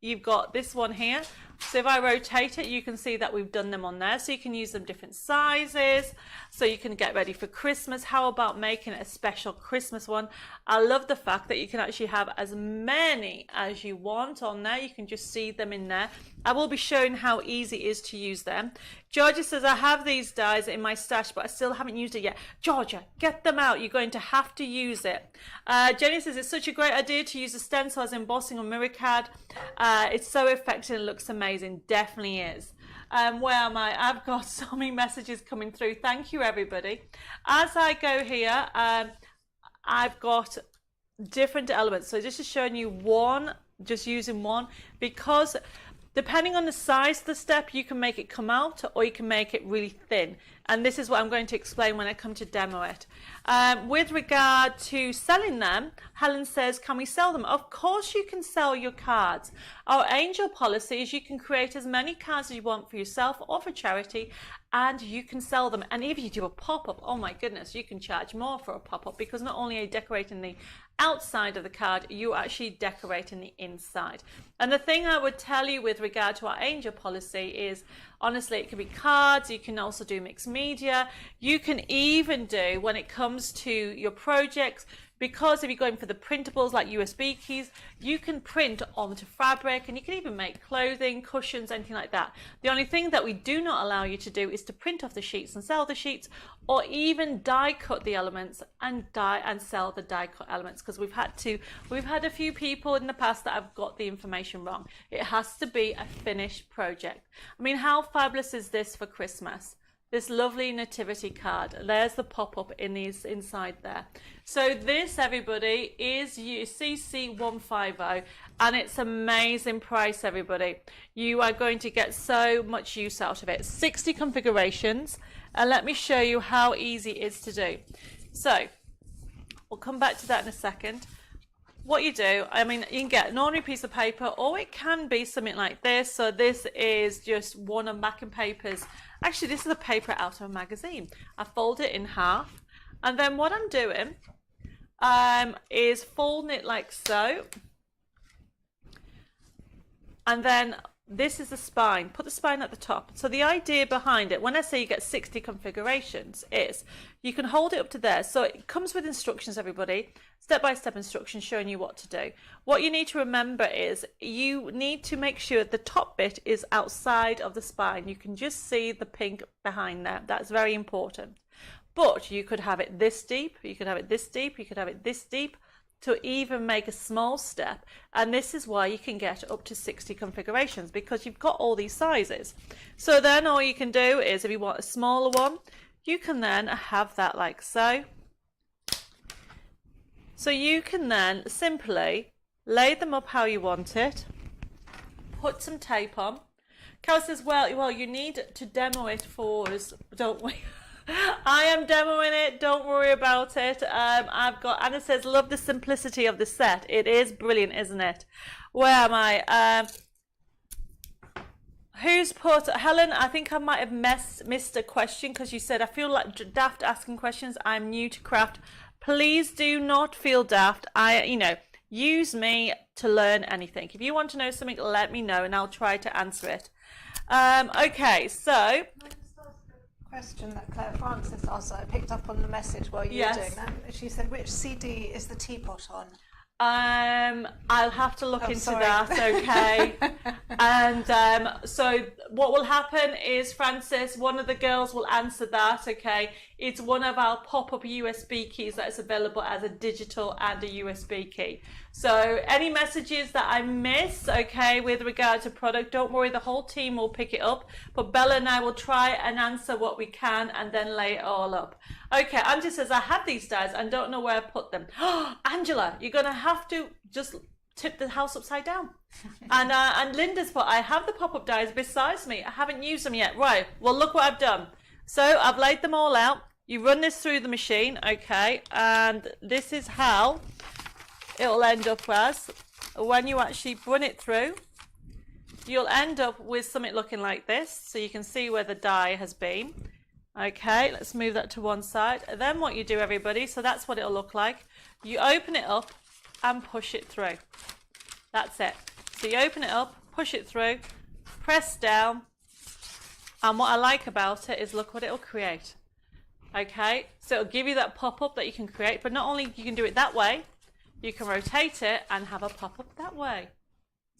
you've got this one here. So if I rotate it, you can see that we've done them on there. So you can use them different sizes. So you can get ready for Christmas. How about making it a special Christmas one? I love the fact that you can actually have as many as you want on there. You can just see them in there. I will be showing how easy it is to use them. Georgia says, I have these dies in my stash, but I still haven't used it yet. Georgia, get them out. You're going to have to use it. Jenny says, it's such a great idea to use a stencil as embossing on mirror card. It's so effective and looks amazing. Definitely is. Where am I? I've got so many messages coming through. Thank you, everybody. As I go here, I've got different elements. So this is showing you one, just using one, because depending on the size of the step, you can make it come out or you can make it really thin. And this is what I'm going to explain when I come to demo it. With regard to selling them, Helen says, can we sell them? Of course you can sell your cards. Our angel policy is you can create as many cards as you want for yourself or for charity, and you can sell them. And if you do a pop-up, oh my goodness, you can charge more for a pop-up, because not only are you decorating the outside of the card, you're actually decorating the inside. And the thing I would tell you with regard to our angel policy is, honestly, it can be cards, you can also do mixed media, you can even do, when it comes to your projects, because if you're going for the printables like USB keys, you can print onto fabric, and you can even make clothing, cushions, anything like that. The only thing that we do not allow you to do is to print off the sheets and sell the sheets, or even die cut the elements and sell the die cut elements, because we've had a few people in the past that have got the information wrong. It has to be a finished project. I mean, how fabulous is this for Christmas? This lovely nativity card. There's the pop-up in these inside there. So this, everybody, is CC150, and it's amazing price, everybody. You are going to get so much use out of it. 60 configurations, and let me show you how easy it is to do. So we'll come back to that in a second. What you do, I mean, you can get an ordinary piece of paper, or it can be something like this. So this is just one of backing papers. Actually, this is a paper out of a magazine. I fold it in half, and then what I'm doing is folding it like so. And then this is the spine. Put the spine at the top. So the idea behind it, when I say you get 60 configurations, is you can hold it up to there. So it comes with instructions, everybody. Step-by-step instructions showing you what to do. What you need to remember is you need to make sure the top bit is outside of the spine. You can just see the pink behind there. That's very important. But you could have it this deep, you could have it this deep, you could have it this deep, to even make a small step, and this is why you can get up to 60 configurations, because you've got all these sizes. So then all you can do is, if you want a smaller one, you can then have that like so. So you can then simply lay them up how you want it, put some tape on. Carol says, well, you need to demo it for us, don't we? I am demoing it, don't worry about it. Anna says, love the simplicity of the set. It is brilliant, isn't it? Where am I? Who's put, Helen, I think I might have missed a question, because you said, I feel like daft asking questions. I'm new to craft. Please do not feel daft. Use me to learn anything. If you want to know something, let me know and I'll try to answer it. Okay, so question that Claire Francis asked, I picked up on the message while you were doing that. She said, which CD is the teapot on? I'll have to look into sorry. that, okay. And so what will happen is, Francis, one of the girls will answer that, okay. It's one of our pop-up USB keys that is available as a digital and a USB key. So any messages that I miss, okay, with regard to product, don't worry, the whole team will pick it up. But Bella and I will try and answer what we can and then lay it all up. Okay, Angie says, I have these dies and don't know where I put them. Angela, you're going to have to just tip the house upside down. And Linda's put, I have the pop-up dies besides me. I haven't used them yet. Right, well, look what I've done. So I've laid them all out. You run this through the machine, okay, and this is how it'll end up as. When you actually run it through, you'll end up with something looking like this, so you can see where the die has been. Okay, let's move that to one side. And then what you do, everybody, so that's what it'll look like. You open it up and push it through. That's it. So you open it up, push it through, press down, and what I like about it is look what it'll create. Okay, so it'll give you that pop-up that you can create, but not only you can do it that way, you can rotate it and have a pop-up that way.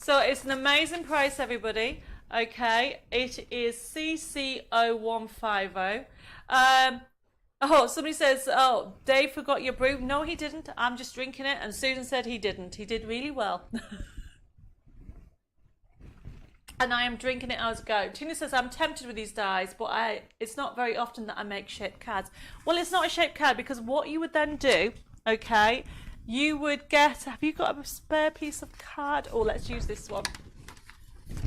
So it's an amazing price, everybody. Okay, it is CC0150. Oh, somebody says, oh, Dave forgot your brew. No, he didn't. I'm just drinking it. And Susan said he didn't. He did really well. And I am drinking it as I go. Tina says, I'm tempted with these dies, but it's not very often that I make shaped cards. Well, it's not a shaped card, because what you would then do, okay, you would get, have you got a spare piece of card? Oh, let's use this one.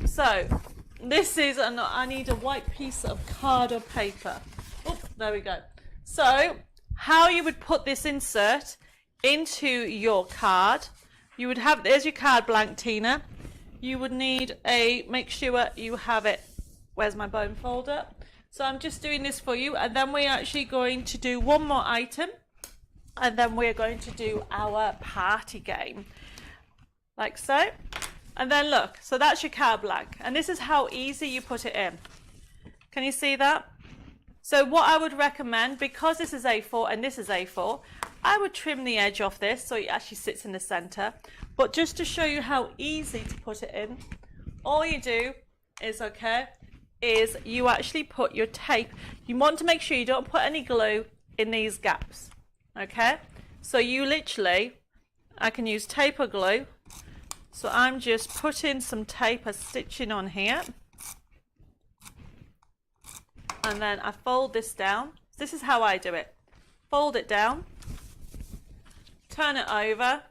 So, this is, I need a white piece of card or paper. Oh, there we go. So, how you would put this insert into your card, you would have, there's your card blank, Tina. You would need make sure you have it, where's my bone folder? So I'm just doing this for you, and then we're actually going to do one more item, and then we're going to do our party game, like so. And then look, so that's your card blank, and this is how easy you put it in. Can you see that? So what I would recommend, because this is A4 and this is A4, I would trim the edge off this so it actually sits in the center. But just to show you how easy to put it in, all you do is, is you actually put your tape. You want to make sure you don't put any glue in these gaps, okay? So you literally, I can use tape or glue. So I'm just putting some tape or stitching on here. And then I fold this down. This is how I do it. Fold it down, turn it over,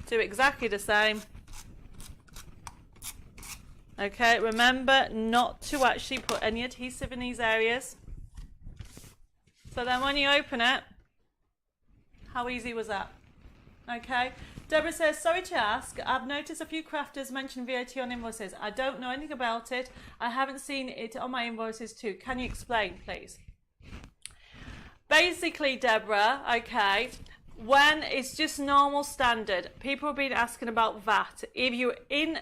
do exactly the same. Okay, remember not to actually put any adhesive in these areas. So then when you open it, how easy was that? Okay, Deborah says, sorry to ask, I've noticed a few crafters mention VAT on invoices. I don't know anything about it. I haven't seen it on my invoices too. Can you explain, please? Basically, Deborah, okay, when it's just normal standard, people have been asking about VAT. If you're in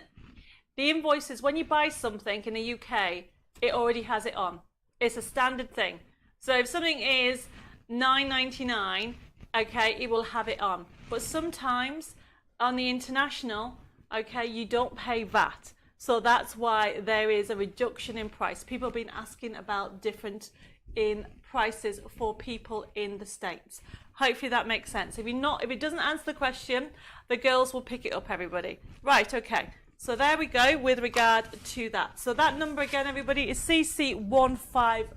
the invoices, when you buy something in the UK, it already has it on. It's a standard thing. So if something is £9.99, okay, it will have it on. But sometimes on the international, okay, you don't pay VAT. So that's why there is a reduction in price. People have been asking about different in prices for people in the States. Hopefully that makes sense. If it doesn't answer the question, the girls will pick it up, everybody. Right, okay. So there we go with regard to that. So that number again, everybody, is CC15.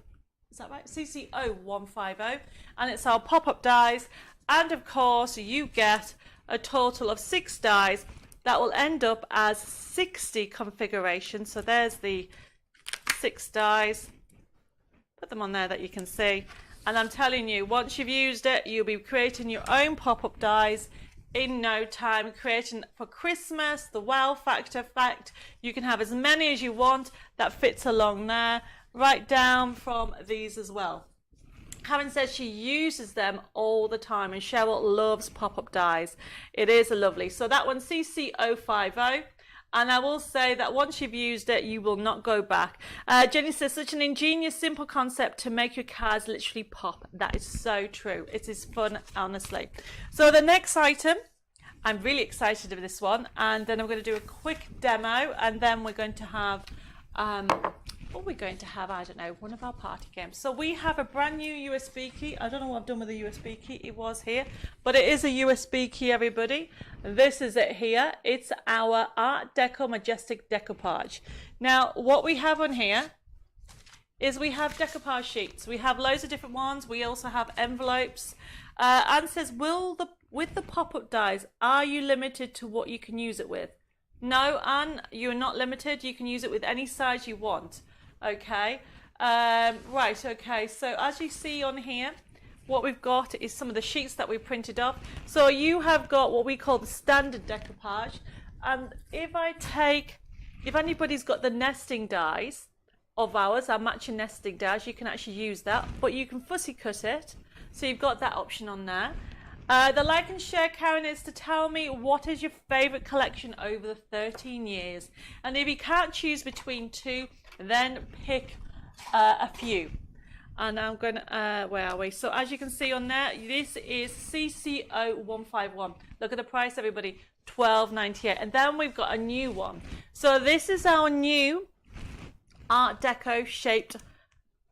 Is that right? CC0150. And it's our pop-up dies. And of course, you get a total of 6 dies that will end up as 60 configurations. So there's the 6 dies. Put them on there that you can see. And I'm telling you, once you've used it, you'll be creating your own pop-up dies in no time, creating for Christmas, the wow factor fact. You can have as many as you want that fits along there, right down from these as well. Karen says she uses them all the time, and Cheryl loves pop-up dies. It is a lovely. So that one's CC050. And I will say that once you've used it, you will not go back. Jenny says, such an ingenious, simple concept to make your cards literally pop. That is so true. It is fun, honestly. So the next item, I'm really excited of this one. And then I'm going to do a quick demo. And then we're going to have, what we're going to have, I don't know, one of our party games. So we have a brand new USB key. I don't know what I've done with the USB key. It was here. But it is a USB key, everybody. This is it here. It's our Art Deco Majestic Decoupage. Now, what we have on here is we have decoupage sheets. We have loads of different ones. We also have envelopes. Anne says, with the pop-up dies, are you limited to what you can use it with? No, Anne, you're not limited. You can use it with any size you want. Okay. Right, okay. So as you see on here, what we've got is some of the sheets that we printed off. So you have got what we call the standard decoupage. And if anybody's got the nesting dies of ours, our matching nesting dies, you can actually use that. But you can fussy cut it. So you've got that option on there. The like and share, Karen, is to tell me what is your favourite collection over the 13 years. And if you can't choose between 2, then pick a few. And I'm going to, where are we? So as you can see on there, this is CC0151. Look at the price, everybody, $12.98. And then we've got a new one. So this is our new Art Deco shaped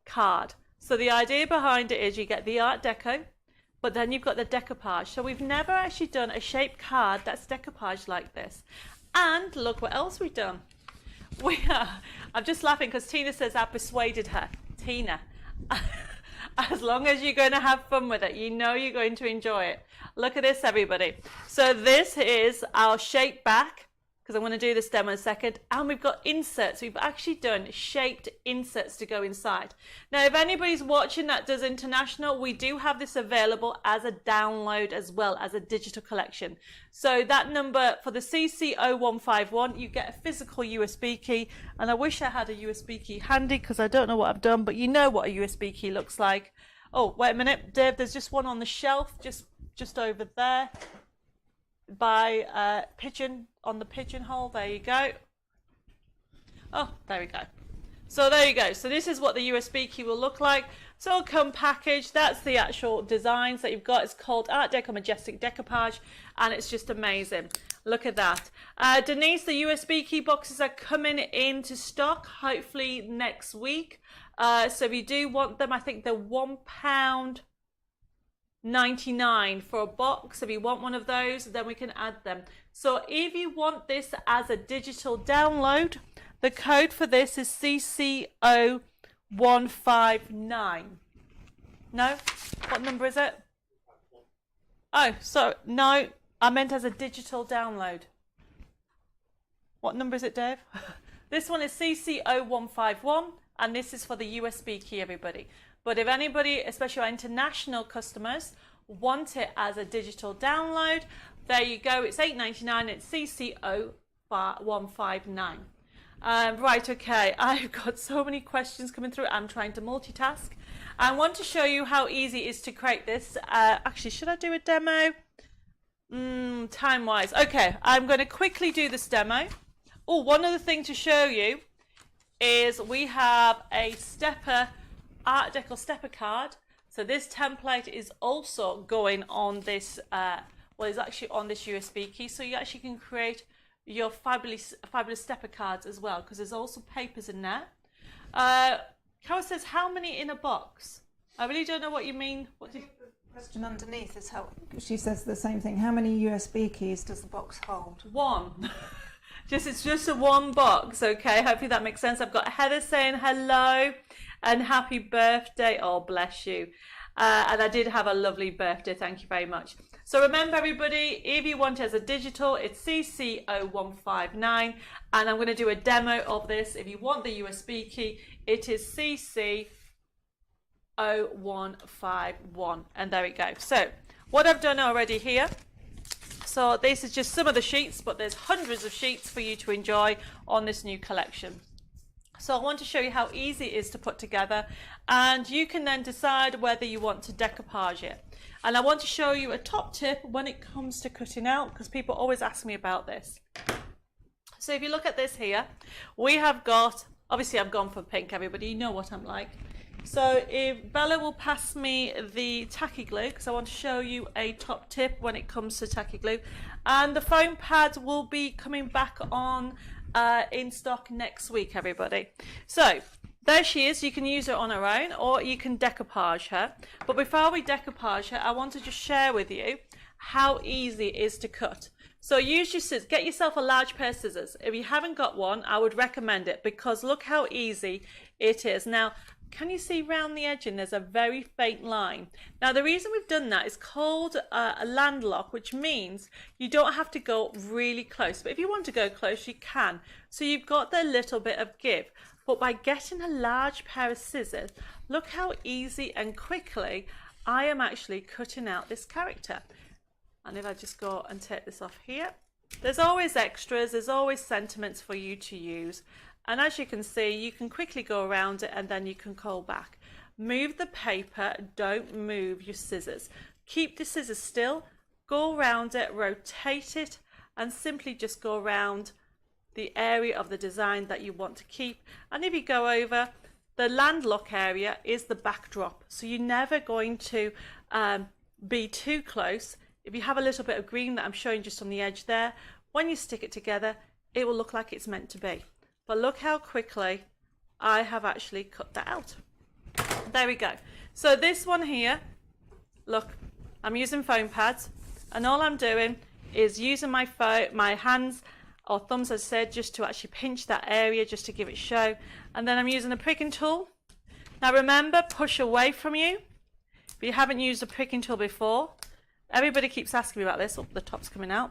card. So the idea behind it is you get the Art Deco, but then you've got the decoupage. So we've never actually done a shaped card that's decoupage like this. And look what else we've done. I'm just laughing because Tina says I persuaded her. Tina, as long as you're going to have fun with it, you know you're going to enjoy it. Look at this, everybody. So this is our shape back, because I'm going to do this demo in a second. And we've got inserts. We've actually done shaped inserts to go inside. Now, if anybody's watching that does international, we do have this available as a download as well as a digital collection. So that number for the CC0151, you get a physical USB key. And I wish I had a USB key handy because I don't know what I've done, but you know what a USB key looks like. Oh, wait a minute, Dave, there's just one on the shelf, just over there. By pigeon on the pigeonhole. There you go. Oh, there we go. So there you go. So this is what the USB key will look like. So it'll come packaged. That's the actual designs that you've got. It's called Art Deco Majestic Decoupage, and it's just amazing. Look at that. Denise, the USB key boxes are coming into stock hopefully next week. So if you do want them, I think they're £1.99 for a box. If you want one of those, then we can add them. So if you want this as a digital download, the code for this is CC0159. No? What number is it? Oh, so no, I meant as a digital download. What number is it, Dave? This one is CC0151, and this is for the USB key, everybody. But if anybody, especially our international customers, want it as a digital download, there you go. It's $8.99. It's CC0159. Right, okay. I've got so many questions coming through. I'm trying to multitask. I want to show you how easy it is to create this. Actually, should I do a demo? Time-wise. Okay, I'm going to quickly do this demo. Oh, one other thing to show you is we have a stepper Art Deco stepper card. So this template is also going on this, well, it's actually on this USB key. So you actually can create your fabulous stepper cards as well, because there's also papers in there. Carol says, how many in a box? I really don't know what you mean. What did... The question underneath is how, she says the same thing. How many USB keys does the box hold? One. It's just a one box, okay? Hopefully that makes sense. I've got Heather saying hello and happy birthday. Oh, bless you. And I did have a lovely birthday. Thank you very much. So remember, everybody, if you want it as a digital, it's CC0159. And I'm going to do a demo of this. If you want the USB key, it is CC0151. And there we go. So what I've done already here. So this is just some of the sheets, but there's hundreds of sheets for you to enjoy on this new collection. So I want to show you how easy it is to put together, and you can then decide whether you want to decoupage it. And I want to show you a top tip when it comes to cutting out, because people always ask me about this. So if you look at this here, we have got, obviously I've gone for pink, everybody, you know what I'm like. So if Bella will pass me the tacky glue, because I want to show you a top tip when it comes to tacky glue. And the foam pads will be coming back on in stock next week, everybody. So there she is. You can use her on her own, or you can decoupage her. But before we decoupage her, I want to just share with you how easy it is to cut. So use your scissors. Get yourself a large pair of scissors. If you haven't got one, I would recommend it, because look how easy it is. Now, can you see round the edge, and there's a very faint line? Now the reason we've done that is called a landlock, which means you don't have to go really close, but if you want to go close you can. So you've got the little bit of give, but by getting a large pair of scissors, look how easy and quickly I am actually cutting out this character. And if I just go and take this off here, there's always extras, there's always sentiments for you to use. And as you can see, you can quickly go around it and then you can call back. Move the paper, don't move your scissors. Keep the scissors still, go around it, rotate it, and simply just go around the area of the design that you want to keep. And if you go over, the landlock area is the backdrop. So you're never going to be too close. If you have a little bit of green that I'm showing just on the edge there, when you stick it together, it will look like it's meant to be. But look how quickly I have actually cut that out. There we go. So this one here, look, I'm using foam pads, and all I'm doing is using my hands or thumbs, as I said, just to actually pinch that area, just to give it show. And then I'm using a pricking tool. Now remember, push away from you. If you haven't used a pricking tool before, everybody keeps asking me about this. Oh, the top's coming out.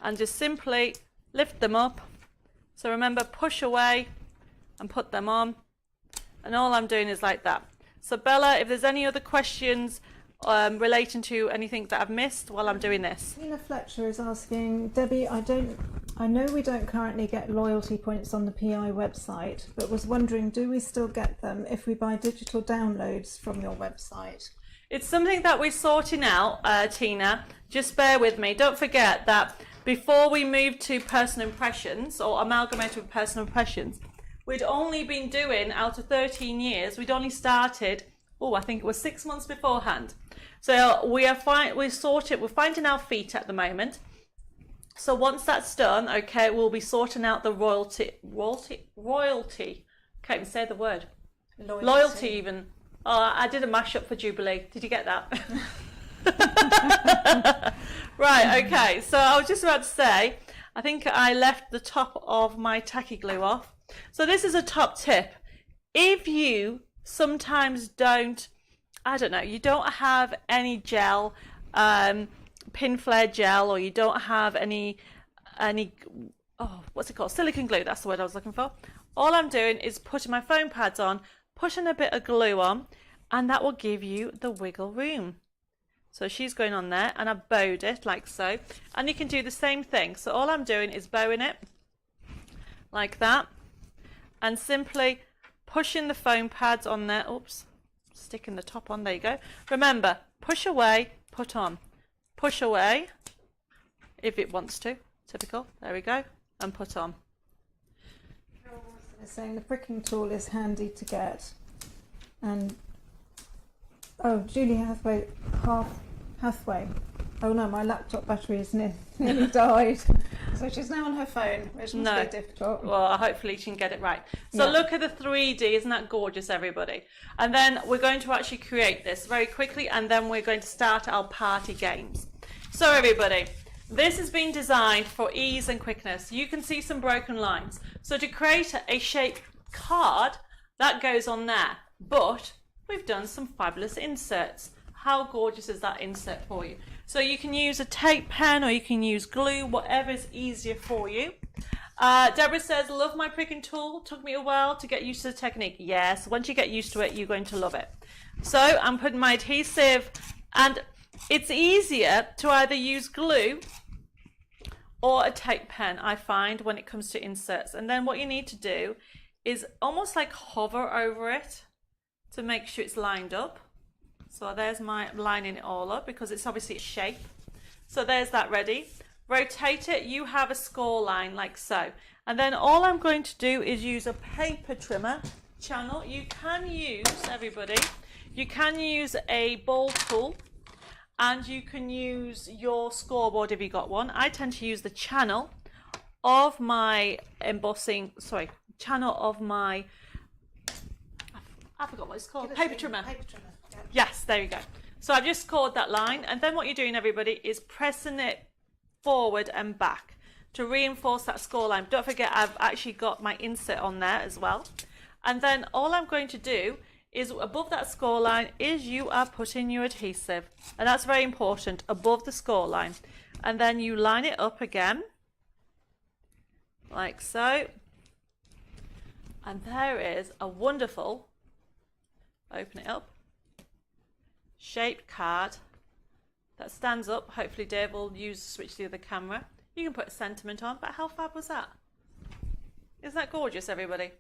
And just simply lift them up. So remember, push away and put them on. And all I'm doing is like that. So Bella, if there's any other questions relating to anything that I've missed while I'm doing this. Tina Fletcher is asking, Debbie, I know we don't currently get loyalty points on the PI website, but was wondering, do we still get them if we buy digital downloads from your website? It's something that we're sorting out, Tina. Just bear with me. Don't forget that before we moved to personal impressions, or amalgamated with personal impressions, we'd only been doing, out of 13 years, we'd only started, I think it was 6 months beforehand. So we're finding our feet at the moment. So once that's done, okay, we'll be sorting out the royalty, can't even say the word. Loyalty even. Oh, I did a mashup for Jubilee. Did you get that? Right, okay, so I was just about to say, I think I left the top of my tacky glue off. So this is a top tip. If you sometimes don't, you don't have any gel, pin flare gel, or you don't have any, what's it called? Silicone glue, that's the word I was looking for. All I'm doing is putting my foam pads on, pushing a bit of glue on, and that will give you the wiggle room. So she's going on there, and I bowed it like so. And you can do the same thing. So all I'm doing is bowing it like that, and simply pushing the foam pads on there. Oops, sticking the top on. There you go. Remember, push away, put on. Push away, if it wants to. Typical. There we go. And put on. Saying the pricking tool is handy to get. And Julie Hathaway. Oh no, my laptop battery is nearly died. So she's now on her phone, which must be difficult. Well, hopefully she can get it right. So look at the 3D, isn't that gorgeous, everybody? And then we're going to actually create this very quickly, and then we're going to start our party games. So everybody, this has been designed for ease and quickness. You can see some broken lines. So to create a shaped card, that goes on there. But we've done some fabulous inserts. How gorgeous is that insert for you? So you can use a tape pen or you can use glue, whatever is easier for you. Deborah says, love my pricking tool. Took me a while to get used to the technique. Yes, once you get used to it, you're going to love it. So I'm putting my adhesive, and it's easier to either use glue or a tape pen, I find, when it comes to inserts. And then what you need to do is almost like hover over it to make sure it's lined up. So there's my lining it all up because it's obviously a shape. So there's that ready. Rotate it. You have a score line like so. And then all I'm going to do is use a paper trimmer channel. You can use, everybody, you can use a ball tool and you can use your scoreboard if you got one. I tend to use the channel of my embossing, channel of my, I forgot what it's called, paper trimmer. Paper trimmer. Yes, there you go. So I've just scored that line, and then what you're doing, everybody, is pressing it forward and back to reinforce that score line. Don't forget, I've actually got my insert on there as well. And then all I'm going to do is above that score line is you are putting your adhesive, and that's very important, above the score line. And then you line it up again, like so. And there is a wonderful, open it up, shaped card that stands up. Hopefully Dave will switch to the other camera. You can put a sentiment on, but how fab was that? Isn't that gorgeous, everybody?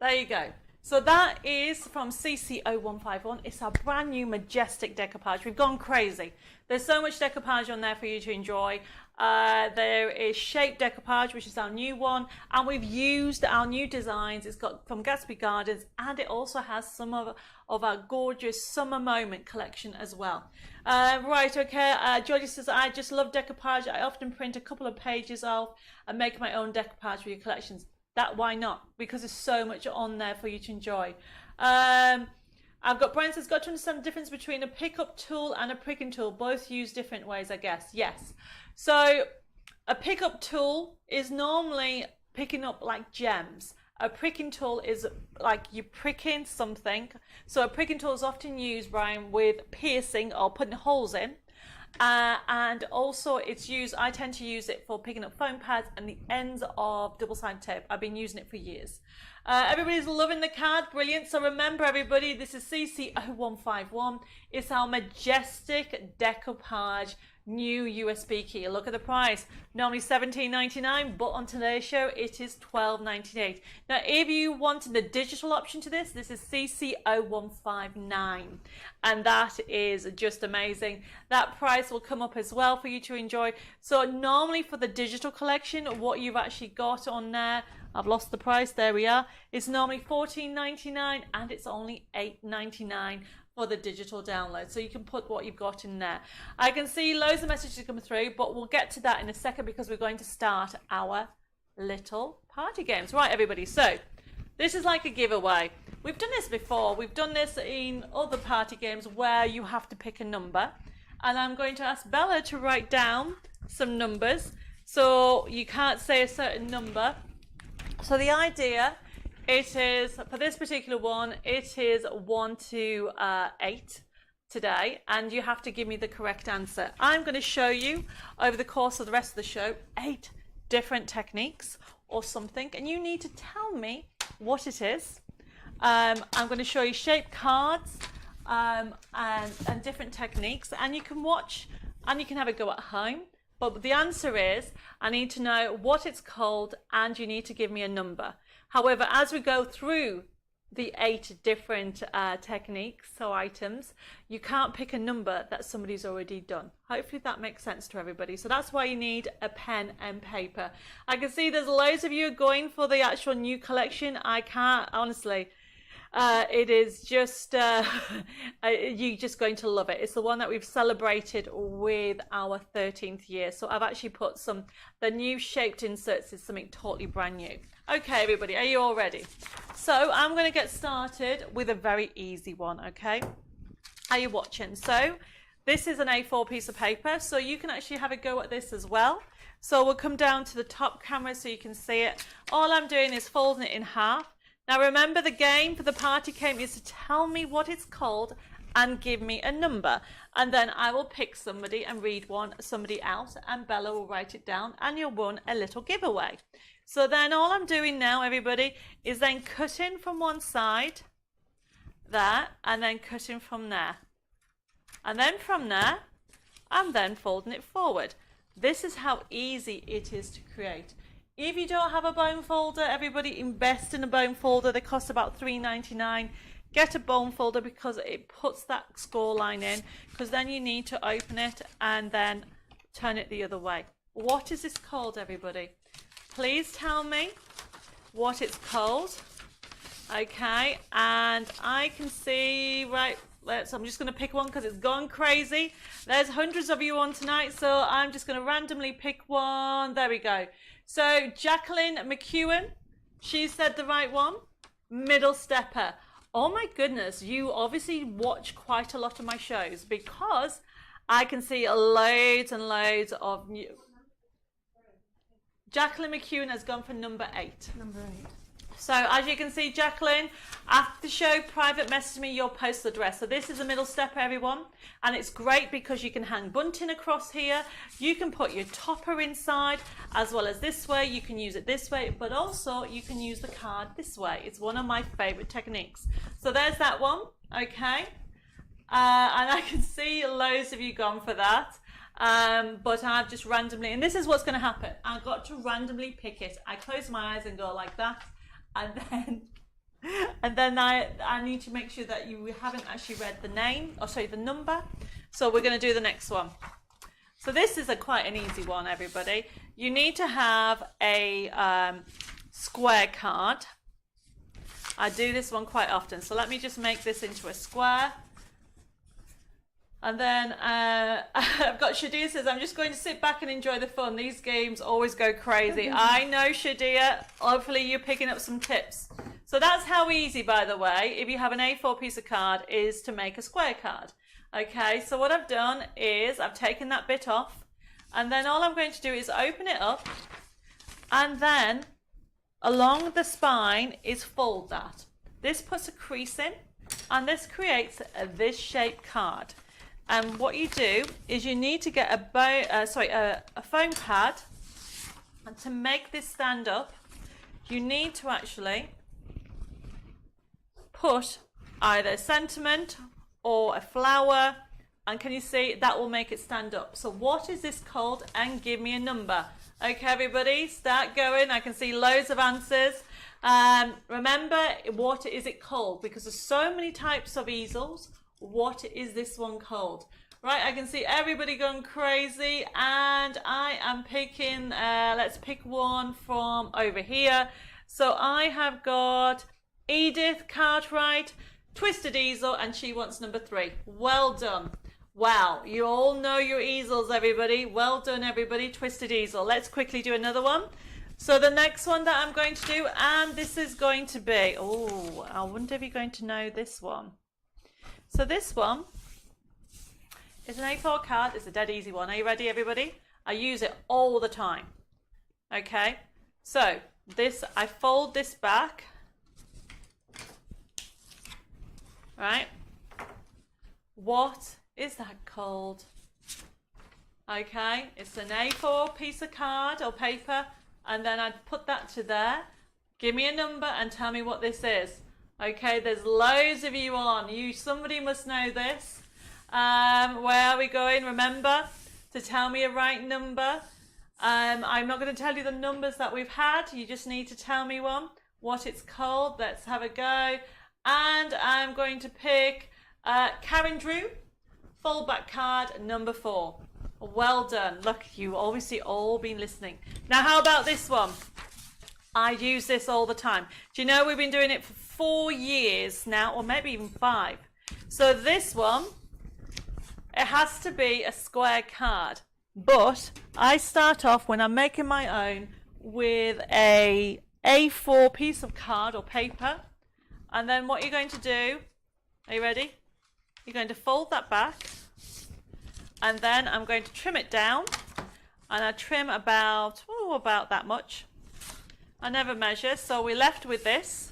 There you go. So that is from CC0151. It's our brand new majestic decoupage. We've gone crazy. There's so much decoupage on there for you to enjoy. There is shaped decoupage, which is our new one, and we've used our new designs. It's got from Gatsby Gardens, and it also has some of our gorgeous summer moment collection as well. Right, okay. Georgie says, I just love decoupage. I often print a couple of pages off and make my own decoupage for your collections. Why not? Because there's so much on there for you to enjoy. I've got Brian says, got to understand the difference between a pickup tool and a pricking tool. Both use different ways, I guess. Yes. So a pickup tool is normally picking up like gems. A pricking tool is like you're pricking something. So a pricking tool is often used, Brian, with piercing or putting holes in. And also it's used, I tend to use it for picking up foam pads and the ends of double-sided tape. I've been using it for years. Everybody's loving the card, brilliant. So remember, everybody, this is CC0151. It's our majestic decoupage new USB key. Look at the price, normally $17.99, but on today's show it is $12.98. Now if you wanted the digital option to this, this is CC0159, and that is just amazing. That price will come up as well for you to enjoy. So normally for the digital collection, what you've actually got on there, I've lost the price, there we are, it's normally $14.99 and it's only $8.99 for the digital download. So you can put what you've got in there. I can see loads of messages coming through, but we'll get to that in a second because we're going to start our little party games. Right, everybody, so this is like a giveaway. We've done this before. We've done this in other party games where you have to pick a number, and I'm going to ask Bella to write down some numbers. So you can't say a certain number. So the idea, it is, for this particular one, it is 1 to 8 today, and you have to give me the correct answer. I'm going to show you over the course of the rest of the show 8 different techniques or something, and you need to tell me what it is. I'm going to show you shaped cards and different techniques, and you can watch and you can have a go at home. But the answer is, I need to know what it's called and you need to give me a number. However, as we go through the 8 different techniques or items, you can't pick a number that somebody's already done. Hopefully that makes sense to everybody. So that's why you need a pen and paper. I can see there's loads of you going for the actual new collection. I can't, honestly, It is just, you're just going to love it. It's the one that we've celebrated with our 13th year. So I've actually put the new shaped inserts is something totally brand new. Okay, everybody, are you all ready? So I'm going to get started with a very easy one, okay? Are you watching? So this is an A4 piece of paper, so you can actually have a go at this as well. So we'll come down to the top camera so you can see it. All I'm doing is folding it in half. Now remember, the game for the party game is to tell me what it's called and give me a number. And then I will pick somebody and read somebody out, and Bella will write it down, and you'll win a little giveaway. So then all I'm doing now, everybody, is then cutting from one side, there, and then cutting from there. And then from there, and then folding it forward. This is how easy it is to create. If you don't have a bone folder, everybody invest in a bone folder. They cost about $3.99. Get a bone folder because it puts that score line in, because then you need to open it and then turn it the other way. What is this called, everybody? Please tell me what it's called. Okay, and I can see, right, so I'm just going to pick one because it's gone crazy. There's hundreds of you on tonight, so I'm just going to randomly pick one. There we go. So Jacqueline McEwen, she said the right one. Middle stepper. Oh my goodness, you obviously watch quite a lot of my shows, because I can see loads and loads of new. Jacqueline McEwen has gone for number 8. Number 8. So as you can see, Jacqueline, after the show, private message me your postal address. So this is a middle stepper, everyone, and it's great because you can hang bunting across here. You can put your topper inside, as well as this way. You can use it this way, but also you can use the card this way. It's one of my favorite techniques. So there's that one, okay? And I can see loads of you gone for that. But I've just randomly, and this is what's going to happen. I've got to randomly pick it. I close my eyes and go like that. And then I need to make sure that you haven't actually read the name, or sorry, the number. So we're going to do the next one. So this is quite an easy one, everybody. You need to have a square card. I do this one quite often. So let me just make this into a square. And then I've got Shadia says, I'm just going to sit back and enjoy the fun. These games always go crazy. I know, Shadia. Hopefully you're picking up some tips. So that's how easy, by the way, if you have an A4 piece of card, is to make a square card. Okay, so what I've done is I've taken that bit off, and then all I'm going to do is open it up, and then along the spine is fold that. This puts a crease in, and this creates this shaped card. And what you do is you need to get a foam pad, and to make this stand up, you need to actually put either a sentiment or a flower, and can you see that will make it stand up. So what is this called, and give me a number. Okay, everybody, start going. I can see loads of answers. Remember, what is it called? Because there's so many types of easels. What is this one called? Right, I can see everybody going crazy, and I am picking, let's pick one from over here. So I have got Edith Cartwright, Twisted Easel, and she wants number 3. Well done. Wow, you all know your easels, everybody. Well done, everybody. Twisted Easel. Let's quickly do another one. So the next one that I'm going to do, and this is going to be, oh, I wonder if you're going to know this one. So this one is an A4 card. It's a dead easy one. Are you ready, everybody? I use it all the time. Okay, so this, I fold this back. Right? What is that called? Okay, it's an A4 piece of card or paper, and then I'd put that to there. Give me a number and tell me what this is. Okay, there's loads of you on. Somebody must know this. Where are we going? Remember to tell me a right number. I'm not going to tell you the numbers that we've had. You just need to tell me one, what it's called. Let's have a go. And I'm going to pick Karen Drew, foldback card number 4. Well done. Look, you obviously all been listening. Now, how about this one? I use this all the time. Do you know we've been doing it for 4 years now, or maybe even 5. So this one, it has to be a square card. But I start off when I'm making my own with a A4 piece of card or paper. And then what you're going to do, are you ready? You're going to fold that back. And then I'm going to trim it down. And I trim about that much. I never measure, so we're left with this.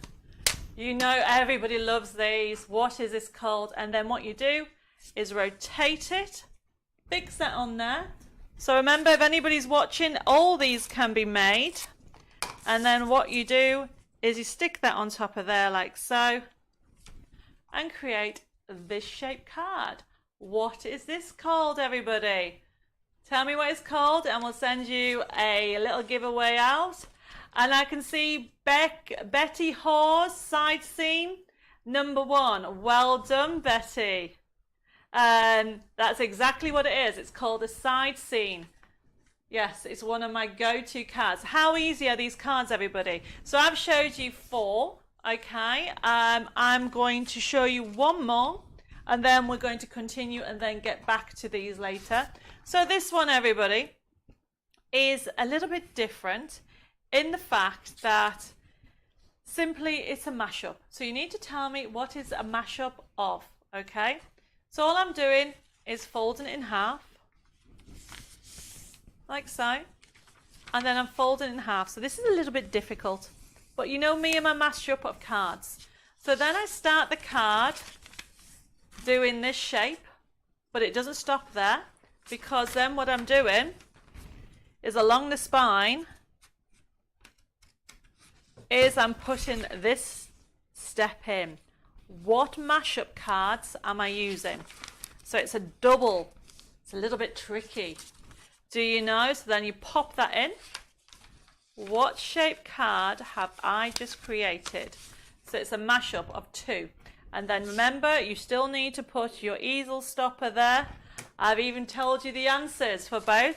You know everybody loves these. What is this called? And then what you do is rotate it, fix that on there. So remember, if anybody's watching, all these can be made. And then what you do is you stick that on top of there like so and create this shaped card. What is this called, everybody? Tell me what it's called and we'll send you a little giveaway out. And I can see Betty Hawes, side seam, number 1. Well done, Betty. That's exactly what it is. It's called a side seam. Yes, it's one of my go-to cards. How easy are these cards, everybody? So I've showed you 4, okay? I'm going to show you 1 more, and then we're going to continue and then get back to these later. So this one, everybody, is a little bit different in the fact that simply it's a mashup. So you need to tell me what is a mashup of, okay? So all I'm doing is folding it in half, like so, and then I'm folding it in half. So this is a little bit difficult, but you know me and my mashup of cards. So then I start the card doing this shape, but it doesn't stop there, because then what I'm doing is along the spine is I'm putting this step in. What mashup cards am I using? So it's a double. It's a little bit tricky. Do you know? So then you pop that in. What shape card have I just created? So it's a mashup of 2. And then remember, you still need to put your easel stopper there. I've even told you the answers for both.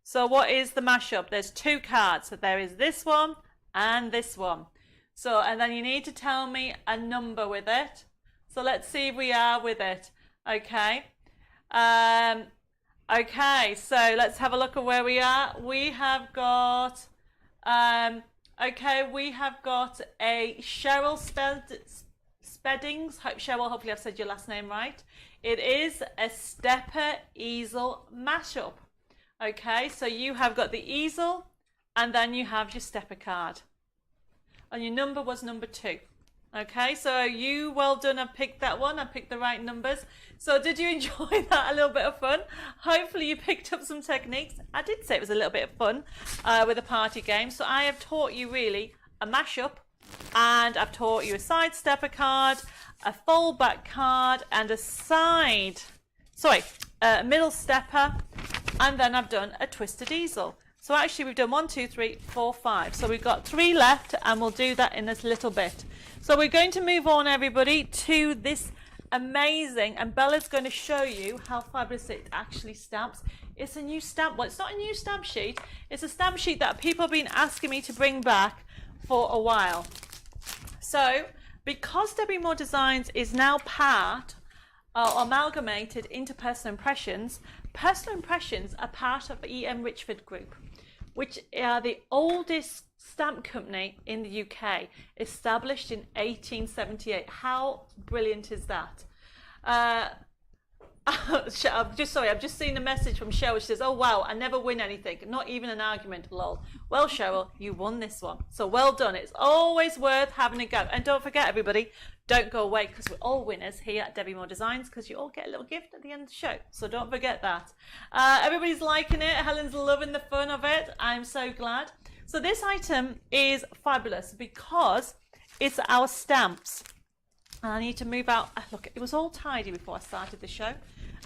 So what is the mashup? There's 2 cards. So there is this one and this one. So, and then you need to tell me a number with it. So let's see if we are with it. Okay. Okay, so let's have a look at where we are. We have got, okay, we have got a Cheryl Speddings. Cheryl, hopefully I've said your last name right. It is a stepper easel mashup. Okay, so you have got the easel and then you have your stepper card. And your number was number 2. Okay, so you, well done, I've picked that one. I picked the right numbers. So did you enjoy that? A little bit of fun? Hopefully you picked up some techniques. I did say it was a little bit of fun with a party game. So I have taught you really a mashup, and I've taught you a side stepper card, a fold back card, and a middle stepper, and then I've done a twisted easel. So actually we've done 1, 2, 3, 4, 5. So we've got 3 left, and we'll do that in this little bit. So we're going to move on, everybody, to this amazing, and Bella's going to show you how fabulous it actually stamps. It's a new stamp. Well, it's not a new stamp sheet. It's a stamp sheet that people have been asking me to bring back for a while. So because Debbie Moore Designs is now part amalgamated into Personal Impressions are part of E.M. Richford Group, which are the oldest stamp company in the UK, established in 1878. How brilliant is that? I've just seen a message from Cheryl. She says, oh wow, I never win anything, not even an argument, lol. Well, Cheryl, you won this one, so well done. It's always worth having a go. And don't forget, everybody, don't go away, because we're all winners here at Debbie Moore Designs, because you all get a little gift at the end of the show, so don't forget that. Everybody's liking it. Helen's loving the fun of it. I'm so glad. So this item is fabulous because it's our stamps. And I need to move out. Look, it was all tidy before I started the show,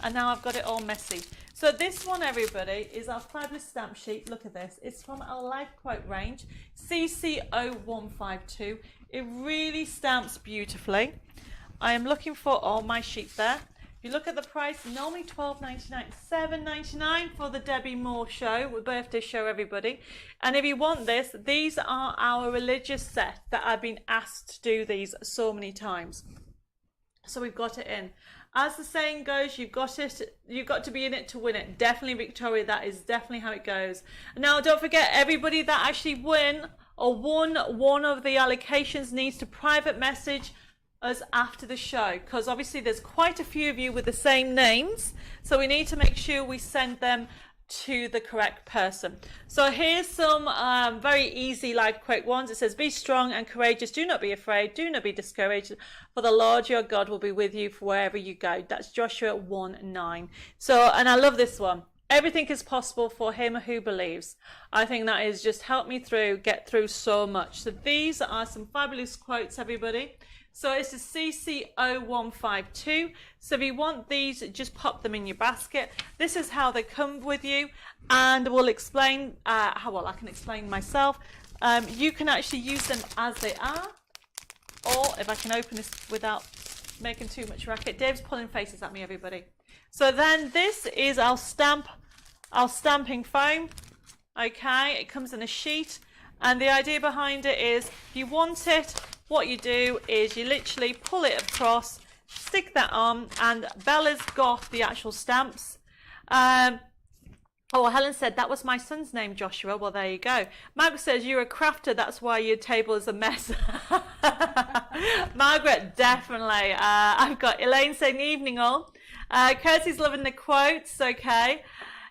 and now I've got it all messy. So this one, everybody, is our fabulous stamp sheet. Look at this. It's from our Life Quote range, CC0152. It really stamps beautifully. I am looking for my sheet there. If you look at the price, normally $12.99, $7.99 for the Debbie Moore show, birthday show, everybody. And if you want this, these are our religious set that I've been asked to do these so many times. So we've got it in. As the saying goes, you've got to be in it to win it. Definitely, Victoria, that is definitely how it goes. Now, don't forget, everybody that actually won one of the allocations needs to private message us after the show, because obviously there's quite a few of you with the same names, so we need to make sure we send them to the correct person. So here's some very easy life quote ones. It says, be strong and courageous, do not be afraid, do not be discouraged, for the Lord your God will be with you for wherever you go. That's Joshua 1:9. So, and I love this one. Everything is possible for him who believes. I think that is just helped me get through so much. So these are some fabulous quotes, everybody. So it's the CC0152. So if you want these, just pop them in your basket. This is how they come with you, and we'll explain how well I can explain myself. You can actually use them as they are, or if I can open this without making too much racket. Dave's pulling faces at me, everybody. So then this is our stamping foam. Okay, it comes in a sheet, and the idea behind it is, if you want it, what you do is you literally pull it across, stick that on, and Bella's got the actual stamps. Oh, Helen said, that was my son's name, Joshua. Well, there you go. Margaret says, you're a crafter, that's why your table is a mess. Margaret, definitely. I've got Elaine saying, evening all. Kirsty's loving the quotes, okay.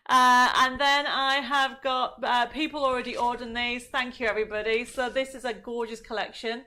And then I have got people already ordering these. Thank you, everybody. So this is a gorgeous collection.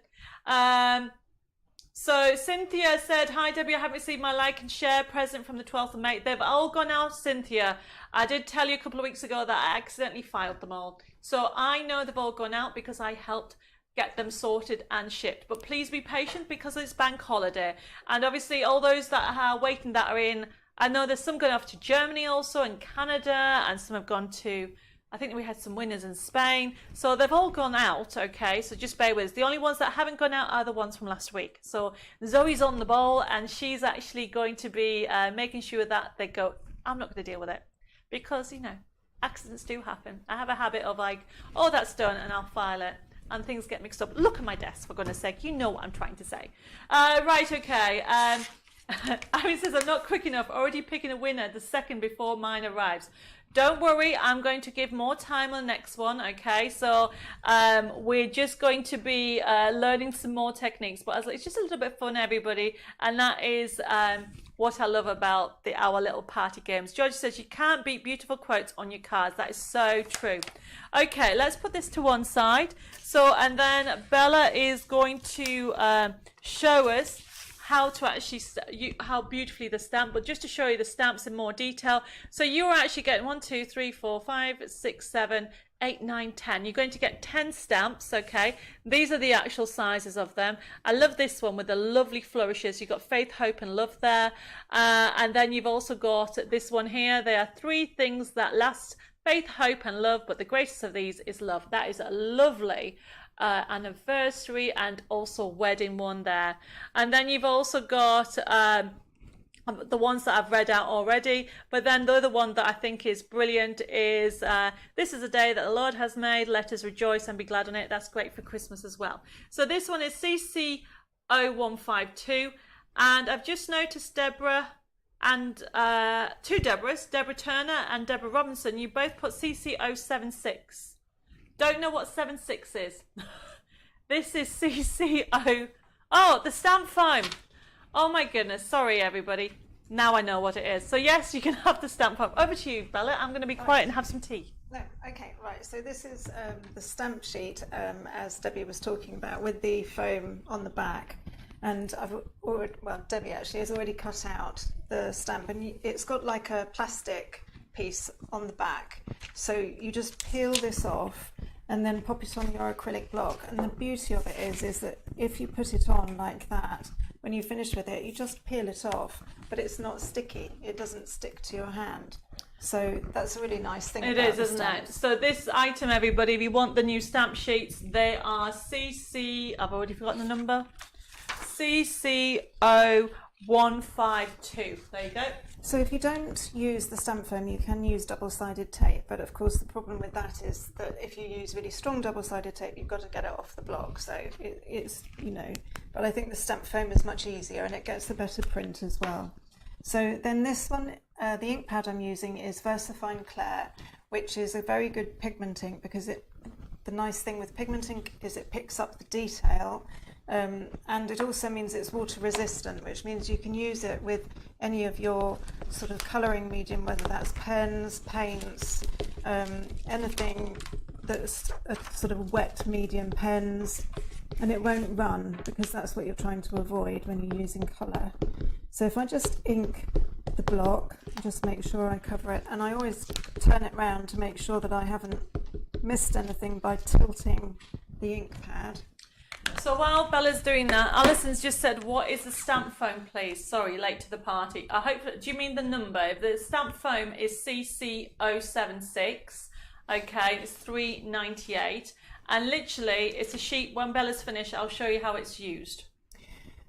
So Cynthia said, hi Debbie, I haven't received my like and share present from the 12th of May. They've all gone out, Cynthia. I did tell you a couple of weeks ago that I accidentally filed them all. So I know they've all gone out because I helped get them sorted and shipped. But please be patient because it's bank holiday. And obviously all those that are waiting that are in, I know there's some going off to Germany also, and Canada, and some have gone to, I think we had some winners in Spain. So they've all gone out, okay? So just bear with us. The only ones that haven't gone out are the ones from last week. So Zoe's on the ball, and she's actually going to be making sure that they go. I'm not going to deal with it because, you know, accidents do happen. I have a habit of like, oh, that's done, and I'll file it. And things get mixed up. Look at my desk, for goodness sake. You know what I'm trying to say. Right, okay. Aaron says, I'm not quick enough. Already picking a winner the second before mine arrives. Don't worry, I'm going to give more time on the next one, okay? So we're just going to be learning some more techniques, but it's just a little bit fun, everybody, and that is what I love about our little party games. George says, you can't beat beautiful quotes on your cards. That is so true. Okay, let's put this to one side. So, and then Bella is going to show us how to actually how beautifully the stamp, but just to show you the stamps in more detail. So you are actually getting 1, 2, 3, 4, 5, 6, 7, 8, 9, 10. You're going to get 10 stamps, okay? These are the actual sizes of them. I love this one with the lovely flourishes. You've got faith, hope, and love there. And then you've also got this one here. There are 3 things that last: faith, hope, and love, but the greatest of these is love. That is a lovely anniversary and also wedding one there. And then you've also got the ones that I've read out already, but then the other one that I think is brilliant is this is a day that the Lord has made, let us rejoice and be glad on it. That's great for Christmas as well. So this one is CC0152, and I've just noticed Deborah and 2 Deborahs, Deborah Turner and Deborah Robinson, you both put CC076. Don't know what 76 is. This is CC0. Oh, the stamp foam. Oh my goodness. Sorry, everybody. Now I know what it is. So yes, you can have the stamp foam. Over to you, Bella. I'm going to be quiet and have some tea. No, okay, right. So this is the stamp sheet, as Debbie was talking about, with the foam on the back. And I've already, well, Debbie actually has already cut out the stamp, and it's got like a plastic piece on the back. So you just peel this off and then pop it on your acrylic block. And the beauty of it is that if you put it on like that, when you finish with it, you just peel it off, but it's not sticky. It doesn't stick to your hand. So that's a really nice thing. It is, isn't it? So this item, everybody, if you want the new stamp sheets, they are CC, I've already forgotten the number, CC0 152. There you go. So if you don't use the stamp foam, you can use double-sided tape, but of course the problem with that is that if you use really strong double-sided tape, you've got to get it off the block. So it's, you know, but I think the stamp foam is much easier and it gets a better print as well. So then this one, the ink pad I'm using is VersaFine Clair, which is a very good pigment ink because the nice thing with pigment ink is it picks up the detail. And it also means it's water resistant, which means you can use it with any of your sort of colouring medium, whether that's pens, paints, anything that's a sort of wet medium, pens, and it won't run because that's what you're trying to avoid when you're using colour. So if I just ink the block, just make sure I cover it, and I always turn it round to make sure that I haven't missed anything by tilting the ink pad. So while Bella's doing that, Alison's just said, what is the stamp foam, please? Sorry, late to the party. I hope, do you mean the number? If the stamp foam is CC076, okay, it's $3.98. And literally, it's a sheet. When Bella's finished, I'll show you how it's used.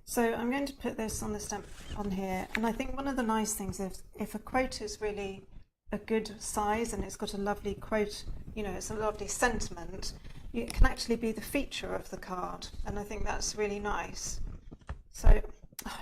So I'm going to put this on the stamp on here. And I think one of the nice things is if a quote is really a good size and it's got a lovely quote, you know, it's a lovely sentiment, it can actually be the feature of the card, and I think that's really nice. So I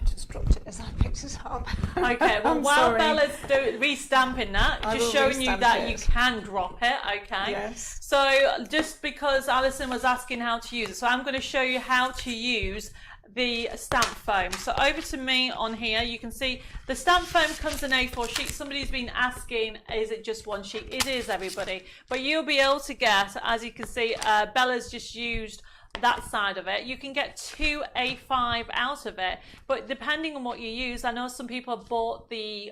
just dropped it as I picked it up. Okay, well while sorry. Bella's restamping that, just showing you that you can drop it, okay? Yes. So just because Alison was asking how to use it, so I'm going to show you how to use the stamp foam. So over to me on here, you can see the stamp foam comes in A4 sheet. Somebody's been asking, is it just one sheet? It is, everybody, but you'll be able to get, as you can see, Bella's just used that side of it. You can get 2 A5 out of it, but depending on what you use, I know some people have bought the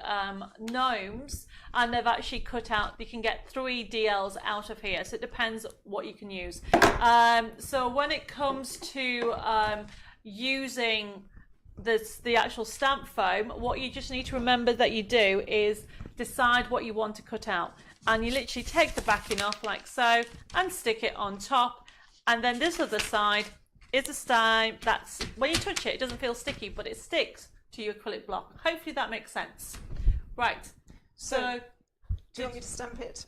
gnomes and they've actually cut out, you can get 3 DLs out of here, so it depends what you can use. So when it comes to using the actual stamp foam, what you just need to remember that you do is decide what you want to cut out, and you literally take the backing off like so and stick it on top, and then this other side is a stamp that's, when you touch it, it doesn't feel sticky, but it sticks to your acrylic block. Hopefully that makes sense. Right, so do you want me to stamp it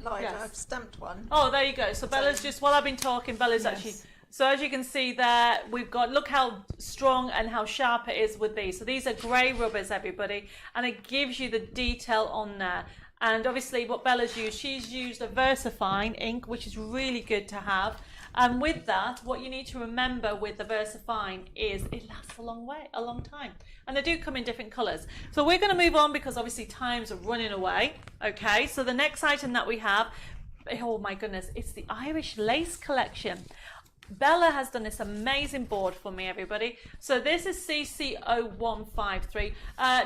live? Yes. I've stamped one. oh, there you go. So Bella's just, while I've been talking, Bella's Yes. actually, so as you can see there, we've got, look how strong and how sharp it is with these. So these are grey rubbers, everybody, and it gives you the detail on there. And obviously what Bella's used, she's used a VersaFine ink, which is really good to have. And with that, what you need to remember with the VersaFine is it lasts a long time. And they do come in different colours. So we're going to move on because obviously time's running away. Okay, so the next item that we have, oh my goodness, it's the Irish Lace Collection. Bella has done this amazing board for me, everybody. So this is CC0153.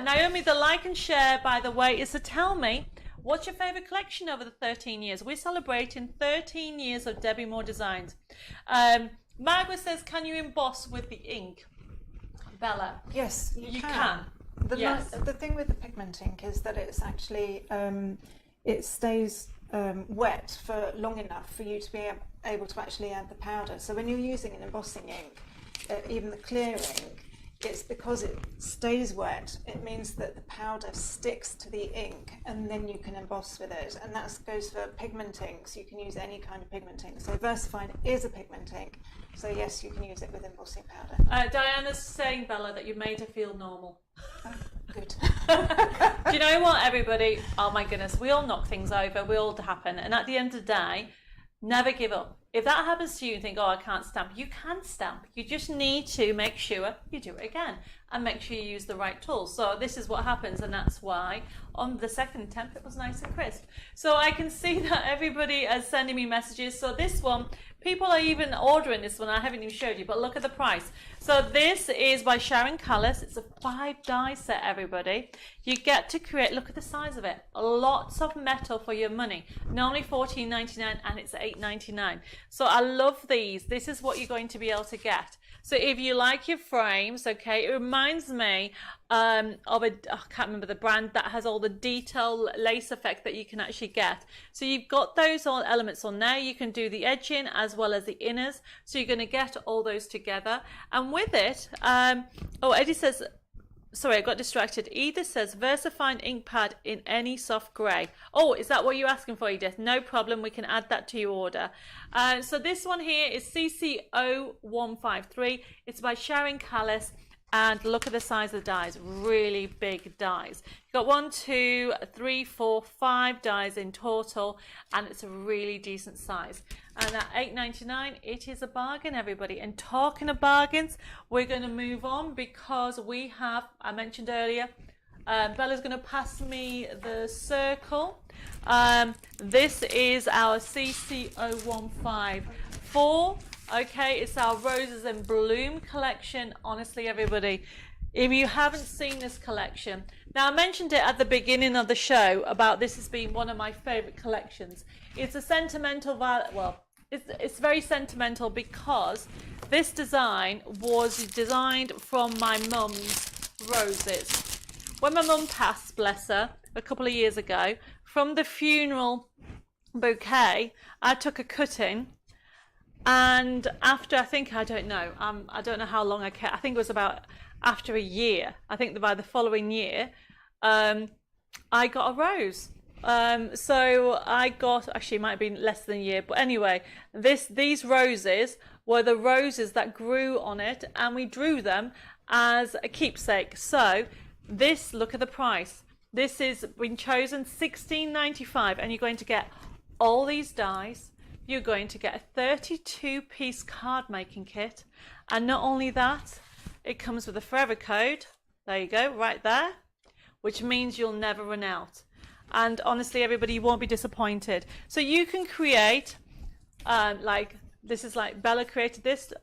Naomi, the like and share, by the way, is to tell me, what's your favourite collection over the 13 years? We're celebrating 13 years of Debbie Moore Designs. Margaret says, can you emboss with the ink? Bella? Yes, You can. Yes. The thing with the pigment ink is that it's actually, it stays wet for long enough for you to be able to actually add the powder. So when you're using an embossing ink, even the clear ink, it's because it stays wet, it means that the powder sticks to the ink and then you can emboss with it. And that goes for pigment inks. You can use any kind of pigment ink. So VersaFine is a pigment ink. So yes, you can use it with embossing powder. Diana's saying, Bella, that you made her feel normal. Oh, good. Do you know what, everybody? Oh my goodness, we all knock things over, we all happen. And at the end of the day, never give up. If that happens to you and think, oh, I can't stamp, you can stamp. You just need to make sure you do it again and make sure you use the right tools. So this is what happens, and that's why on the second attempt it was nice and crisp. So I can see that everybody is sending me messages. So this one, people are even ordering this one. I haven't even showed you, but look at the price. So this is by Sharon Callis. It's a 5 die set, everybody. You get to create, look at the size of it, lots of metal for your money. Normally $14.99 and it's $8.99. So I love these. This is what you're going to be able to get. So if you like your frames, okay, it reminds me of I can't remember the brand that has all the detail lace effect that you can actually get. So you've got those all elements on there. You can do the edging as well as the inners. So you're going to get all those together. And with it, oh, Eddie says, sorry, I got distracted. Edith says VersaFine ink pad in any soft grey. Oh, is that what you're asking for, Edith? No problem, we can add that to your order. So this one here is CC0153. It's by Sharon Callis. And look at the size of the dies, really big dies. You've got 1, 2, 3, 4, 5 dies in total, and it's a really decent size. And at $8.99, it is a bargain, everybody. And talking of bargains, we're going to move on because we have, I mentioned earlier, Bella's going to pass me the circle. This is our CC0154. Okay, it's our Roses in Bloom collection. Honestly, everybody, if you haven't seen this collection, now I mentioned it at the beginning of the show about this as being one of my favorite collections. It's a sentimental, well, it's very sentimental because this design was designed from my mum's roses. When my mum passed, bless her, a couple of years ago, from the funeral bouquet, I took a cutting. And after, I don't know how long I kept, I think it was about after a year, I think by the following year, I got a rose. So I got, actually it might have been less than a year, but anyway, these roses were the roses that grew on it, and we drew them as a keepsake. So this, look at the price. This is been chosen $16.95, and you're going to get all these dies. You're going to get a 32-piece card making kit, and not only that, it comes with a forever code. There you go, right there, which means you'll never run out. And honestly, everybody, you won't be disappointed. So you can create, like this is like Bella created this,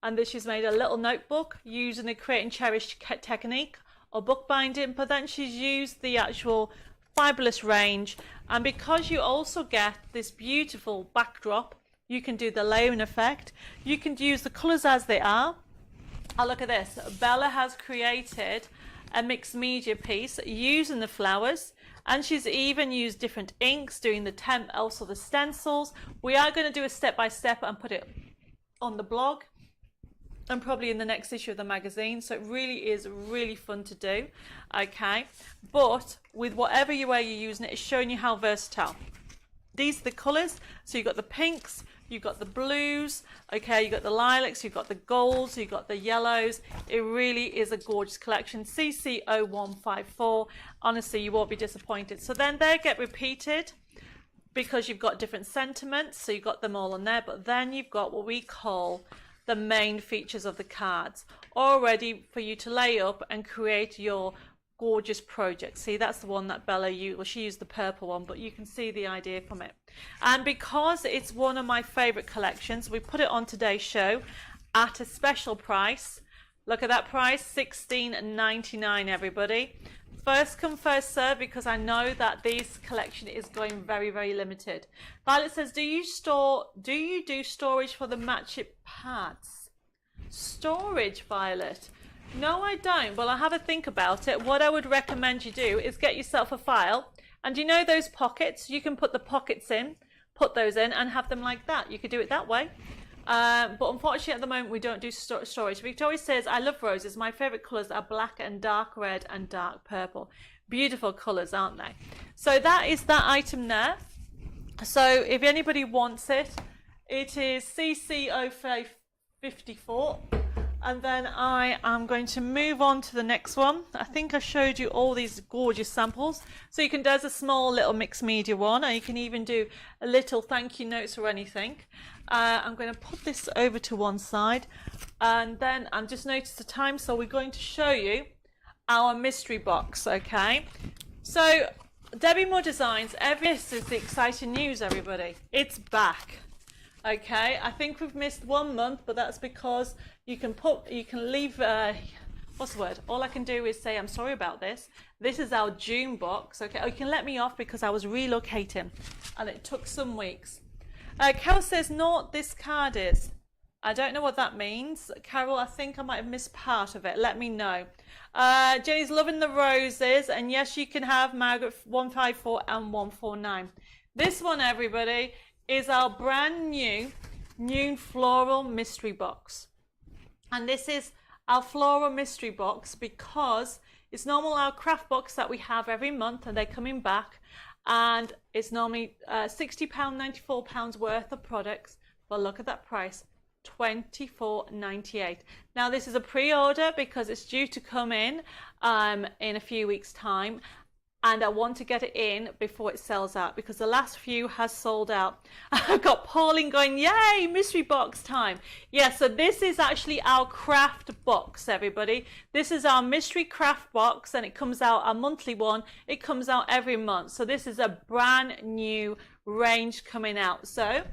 and this she's made a little notebook using the create and cherish technique or bookbinding, but then she's used the actual fabulous range. And because you also get this beautiful backdrop, you can do the layering effect. You can use the colours as they are. Oh, look at this. Bella has created a mixed media piece using the flowers, and she's even used different inks, doing the also the stencils. We are going to do a step-by-step and put it on the blog and probably in the next issue of the magazine. So it really is really fun to do. Okay, but with whatever way you're using it, it's showing you how versatile. These are the colours. So you've got the pinks, you've got the blues, okay, you've got the lilacs, you've got the golds, you've got the yellows. It really is a gorgeous collection. CC0154. Honestly, you won't be disappointed. So then they get repeated because you've got different sentiments. So you've got them all on there, but then you've got what we call the main features of the cards, all ready for you to lay up and create your gorgeous project. See, that's the one that Bella used. Well, she used the purple one, but you can see the idea from it. And because it's one of my favorite collections, we put it on today's show at a special price. Look at that price, $16.99, everybody. First come, first serve, because I know that this collection is going very, very limited. Violet says, do you do storage for the Match It pads? Storage, Violet? No, I don't. Well, I'll have a think about it. What I would recommend you do is get yourself a file. And you know those pockets? You can put the pockets in, put those in, and have them like that. You could do it that way. But unfortunately, at the moment, we don't do storage. Victoria says, I love roses. My favourite colours are black and dark red and dark purple. Beautiful colours, aren't they? So that is that item there. So if anybody wants it, it is CC0554. And then I am going to move on to the next one. I think I showed you all these gorgeous samples. So you can do a small little mixed media one, or you can even do a little thank you notes or anything. I'm going to put this over to one side, and then I'm just noticed the time, so we're going to show you our mystery box, okay? So Debbie Moore Designs, this is the exciting news, everybody. It's back. Okay, I think we've missed 1 month, but that's because you can leave, what's the word? All I can do is say, I'm sorry about this. This is our June box, okay? Oh, you can let me off because I was relocating and it took some weeks. Carol says, no, this card is. I don't know what that means. Carol, I think I might have missed part of it. Let me know. Jenny's loving the roses, and yes, you can have Margaret 154 and 149. This one, everybody, is our brand new floral mystery box, and this is our floral mystery box, because it's normal our craft box that we have every month and they're coming back, and it's normally £60, £94 worth of products, but look at that price, £24.98. Now this is a pre-order because it's due to come in a few weeks time, and I want to get it in before it sells out because the last few has sold out. I've got Pauline going, yay, mystery box time. Yeah, so this is actually our craft box, everybody. This is our mystery craft box, and it comes out, a monthly one. It comes out every month. So this is a brand new range coming out. So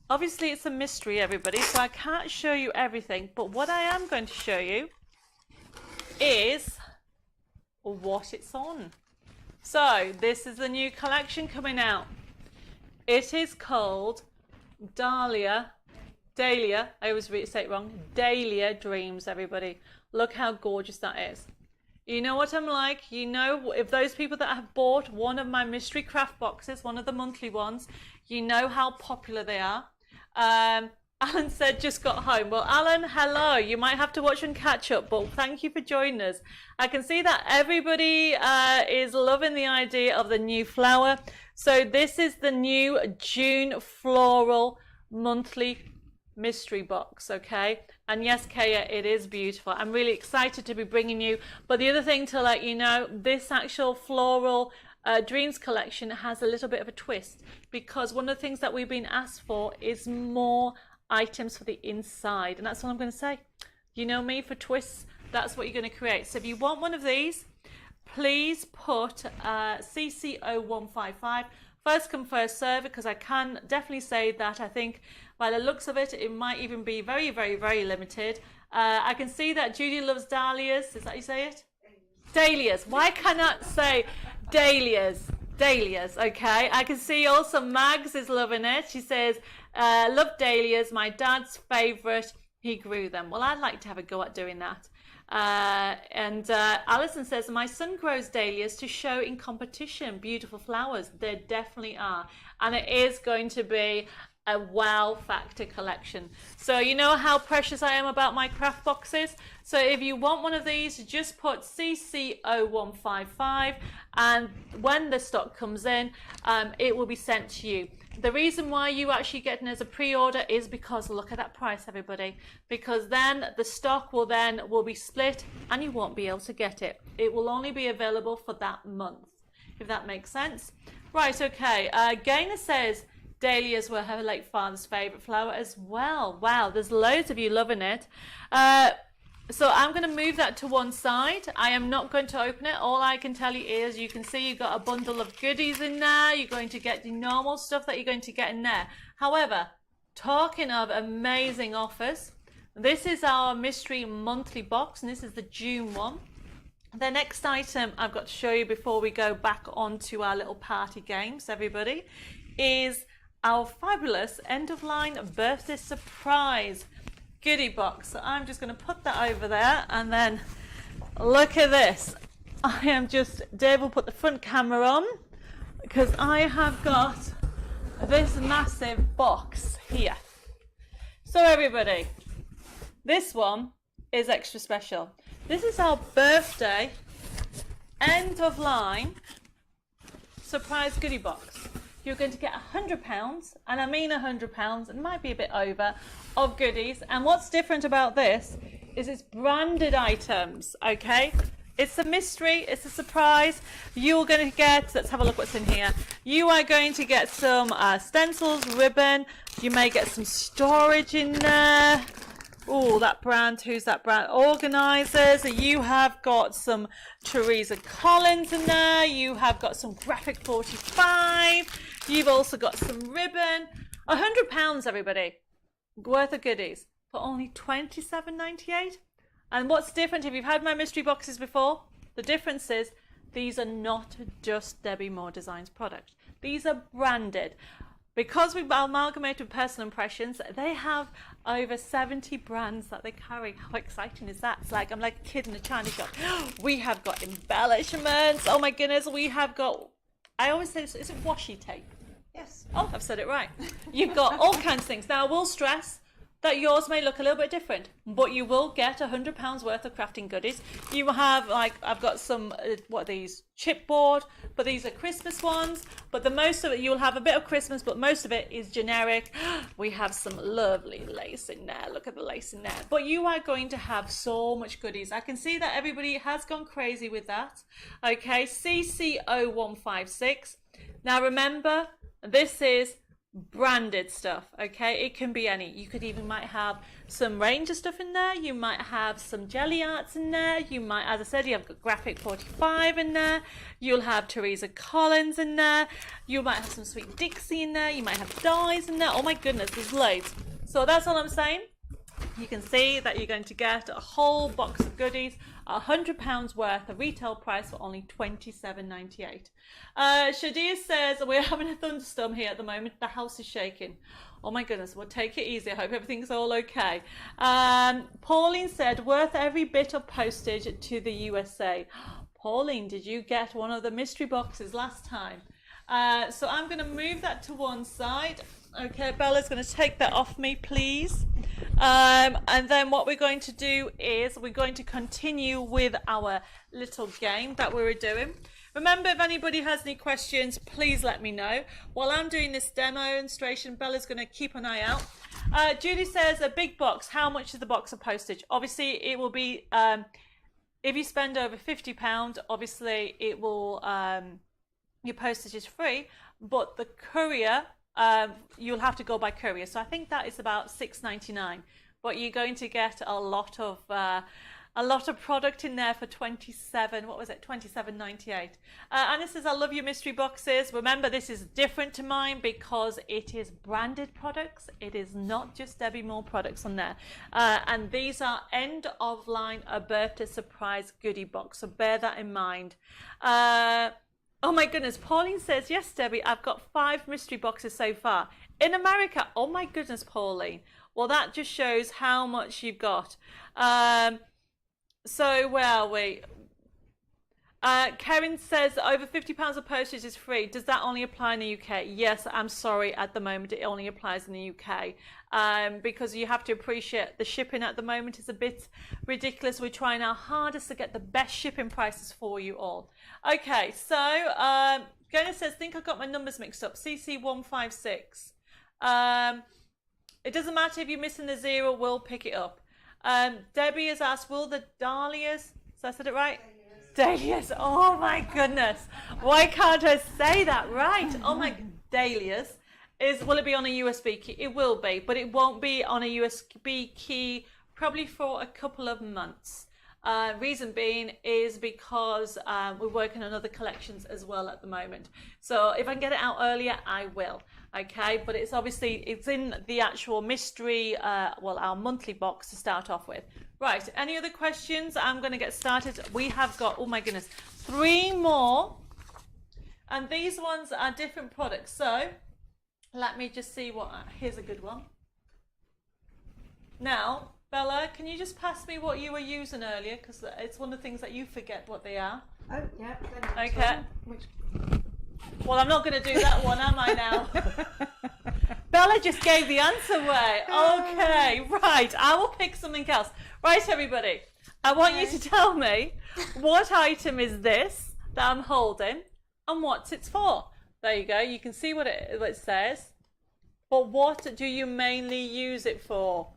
obviously it's a mystery, everybody, so I can't show you everything, but what I am going to show you is what it's on. So this is the new collection coming out. It is called Dahlia, I always say it wrong, Dahlia Dreams, everybody. Look how gorgeous that is. You know what I'm like, you know, if those people that have bought one of my mystery craft boxes, one of the monthly ones, you know how popular they are. Alan said just got home. Well, Alan, hello. You might have to watch and catch up, but thank you for joining us. I can see that everybody is loving the idea of the new flower. So this is the new June floral monthly mystery box, okay? And yes, Kaya, it is beautiful. I'm really excited to be bringing you. But the other thing to let you know, this actual floral Dreams collection has a little bit of a twist, because one of the things that we've been asked for is more items for the inside, and that's what I'm going to say. You know me, for twists, that's what you're going to create. So if you want one of these, please put CC0155, first come first serve, because I can definitely say that I think by the looks of it, it might even be very, very, very limited. I can see that Judy loves dahlias. Is that how you say it? Dahlias. Why cannot say dahlias? Dahlias, okay. I can see also Mags is loving it. She says, love dahlias, my dad's favourite. He grew them. Well, I'd like to have a go at doing that. And Alison says, my son grows dahlias to show in competition. Beautiful flowers. There definitely are. And it is going to be a wow factor collection. So you know how precious I am about my craft boxes. So if you want one of these, just put CC0155, and when the stock comes in, it will be sent to you. The reason why you actually get it as a pre-order is because look at that price, everybody, because then the stock will be split and you won't be able to get it. It will only be available for that month, if that makes sense. Right, okay. Gaynor says dahlias were her late father's favourite flower as well. Wow, there's loads of you loving it. So I'm going to move that to one side. I am not going to open it. All I can tell you is you can see you've got a bundle of goodies in there. You're going to get the normal stuff that you're going to get in there. However, talking of amazing offers, this is our mystery monthly box, and this is the June one. The next item I've got to show you before we go back onto our little party games, everybody, is our fabulous end-of-line birthday surprise goodie box. So I'm just going to put that over there, and then look at this. Dave will put the front camera on, because I have got this massive box here. So everybody, this one is extra special. This is our birthday end-of-line surprise goodie box. You're going to get £100, and I mean £100, it might be a bit over, of goodies. And what's different about this is it's branded items, okay? It's a mystery, it's a surprise. You're going to get, let's have a look what's in here. You are going to get some stencils, ribbon. You may get some storage in there. Oh, that brand, who's that brand? Organisers. You have got some Teresa Collins in there. You have got some Graphic 45. You've also got some ribbon. £100, everybody, worth of goodies for only $27.98. And what's different, if you've had my mystery boxes before, the difference is these are not just Debbie Moore Designs products. These are branded. Because we've amalgamated with Personal Impressions, they have over 70 brands that they carry. How exciting is that? It's like I'm like a kid in a china shop. We have got embellishments. Oh my goodness, we have got, I always say, is it washi tape? Yes. Oh, I've said it right. You've got all kinds of things. Now, I will stress, that yours may look a little bit different, but you will get £100 worth of crafting goodies. You have, like, I've got some, what are these? Chipboard, but these are Christmas ones. But the most of it, you'll have a bit of Christmas, but most of it is generic. We have some lovely lace in there. Look at the lace in there. But you are going to have so much goodies. I can see that everybody has gone crazy with that. Okay, CC0156. Now remember, this is branded stuff. Okay, it can be any. You could even might have some Ranger stuff in there. You might have some Jelly Arts in there. You might, as I said, you have Graphic 45 in there. You'll have Teresa Collins in there. You might have some Sweet Dixie in there. You might have Dies in there. Oh my goodness, there's loads. So that's all I'm saying. You can see that you're going to get a whole box of goodies, £100 worth, a retail price for only $27.98. Shadia says, we're having a thunderstorm here at the moment. The house is shaking. Oh my goodness, well, take it easy. I hope everything's all okay. Pauline said, worth every bit of postage to the USA. Pauline, did you get one of the mystery boxes last time? So I'm going to move that to one side. Okay, Bella's going to take that off me, please. And then what we're going to do is we're going to continue with our little game that we were doing. Remember, if anybody has any questions, please let me know. While I'm doing this demonstration, Bella's going to keep an eye out. Judy says, a big box. How much is the box of postage? Obviously, it will be, if you spend over £50, obviously it will, your postage is free, but the courier, you'll have to go by courier. So I think that is about $6.99, but you're going to get a lot of product in there for $27.98. Anna says, I love your mystery boxes. Remember, this is different to mine because it is branded products. It is not just Debbie Moore products on there. And these are end of line, a birthday surprise goodie box. So bear that in mind. Oh my goodness, Pauline says, yes, Debbie, I've got 5 mystery boxes so far. In America, oh my goodness, Pauline. Well, that just shows how much you've got. So where are we? Karen says over £50 of postage is free. Does that only apply in the UK? Yes, I'm sorry, at the moment it only applies in the UK. Because you have to appreciate the shipping at the moment is a bit ridiculous. We're trying our hardest to get the best shipping prices for you all. Okay, so Gona says, think I got my numbers mixed up. CC156. It doesn't matter if you're missing the 0, we'll pick it up. Debbie has asked, will the Dahlias, so I said it right? Dahlias. Oh my goodness. Why can't I say that right? Oh my, Dahlias. Will it be on a USB key? It will be, but it won't be on a USB key probably for a couple of months. Reason being is because we're working on other collections as well at the moment. So if I can get it out earlier, I will. Okay, but it's obviously, it's in the actual mystery, our monthly box to start off with. Right, any other questions? I'm going to get started. We have got, oh my goodness, 3 more. And these ones are different products. So let me just see what, here's a good one. Now, Bella, can you just pass me what you were using earlier? Because it's one of the things that you forget what they are. Oh, yeah. Okay. Well, I'm not going to do that one, am I now? Bella just gave the answer away. Okay, right. I will pick something else. Right, everybody. I want you to tell me what item is this that I'm holding and what's it for. There you go. You can see what it says. But what do you mainly use it for?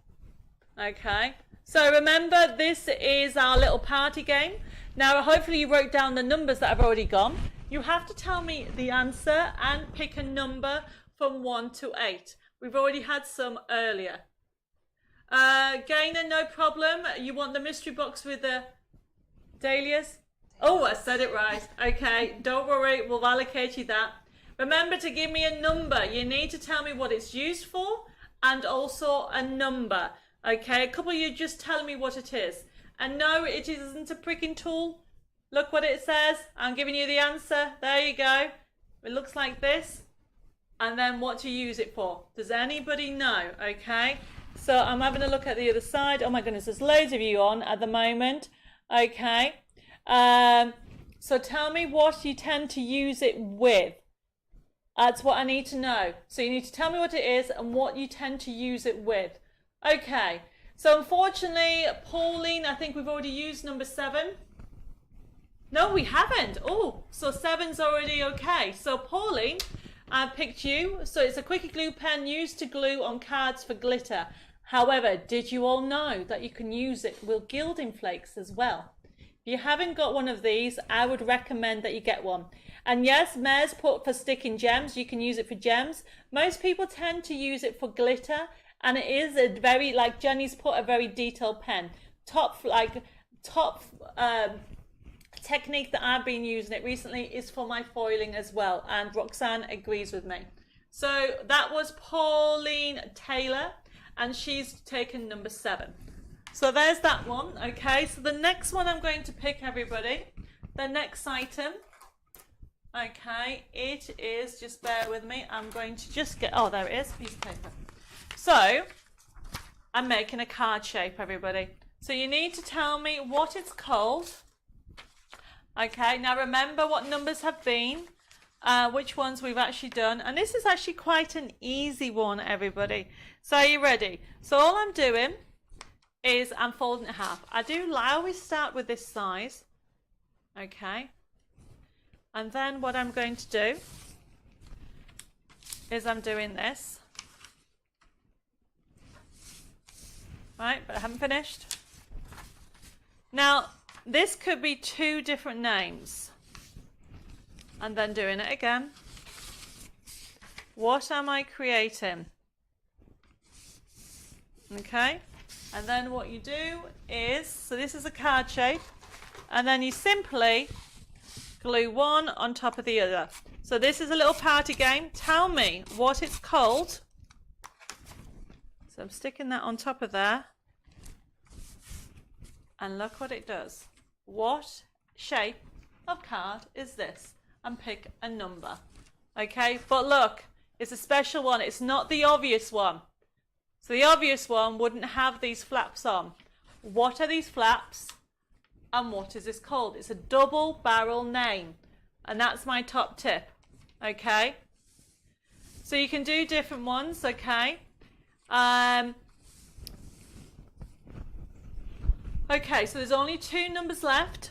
Okay. So remember, this is our little party game. Now, hopefully you wrote down the numbers that have already gone. You have to tell me the answer and pick a number from 1 to 8. We've already had some earlier. Gainer, no problem. You want the mystery box with the dahlias? Oh, I said it right. Okay, don't worry. We'll allocate you that. Remember to give me a number. You need to tell me what it's used for and also a number. Okay, a couple of you just tell me what it is. And no, it isn't a pricking tool. Look what it says. I'm giving you the answer. There you go. It looks like this. And then what to use it for. Does anybody know? Okay. So I'm having a look at the other side. Oh my goodness, there's loads of you on at the moment. Okay. So tell me what you tend to use it with. That's what I need to know. So you need to tell me what it is and what you tend to use it with. Okay, so unfortunately, Pauline, I think we've already used number 7. No, we haven't. Oh, so 7's already okay. So Pauline, I picked you. So it's a quickie glue pen used to glue on cards for glitter. However, did you all know that you can use it with gilding flakes as well? If you haven't got one of these, I would recommend that you get one. And yes, Mare's put for sticking gems. You can use it for gems. Most people tend to use it for glitter, and it is a very, like Jenny's put, a very detailed pen. Top technique that I've been using it recently is for my foiling as well, and Roxanne agrees with me. So that was Pauline Taylor, and she's taken number 7. So there's that one. Okay, so the next one I'm going to pick, everybody, the next item, okay, it is, just bear with me, I'm going to just get, oh, there it is, piece of paper. So I'm making a card shape, everybody. So you need to tell me what it's called. Okay, now remember what numbers have been, which ones we've actually done. And this is actually quite an easy one, everybody. So are you ready? So all I'm doing is I'm folding it in half. I always start with this size. Okay. And then what I'm going to do is I'm doing this. Right, but I haven't finished. Now, this could be 2 different names. And then doing it again. What am I creating? Okay. And then what you do is, so this is a card shape. And then you simply glue one on top of the other. So this is a little party game. Tell me what it's called. So I'm sticking that on top of there. And look what it does. What shape of card is this? And pick a number. Okay, but look, it's a special one. It's not the obvious one. So the obvious one wouldn't have these flaps on. What are these flaps? And what is this called? It's a double barrel name. And that's my top tip. Okay. So you can do different ones. Okay. Okay, so there's only 2 numbers left.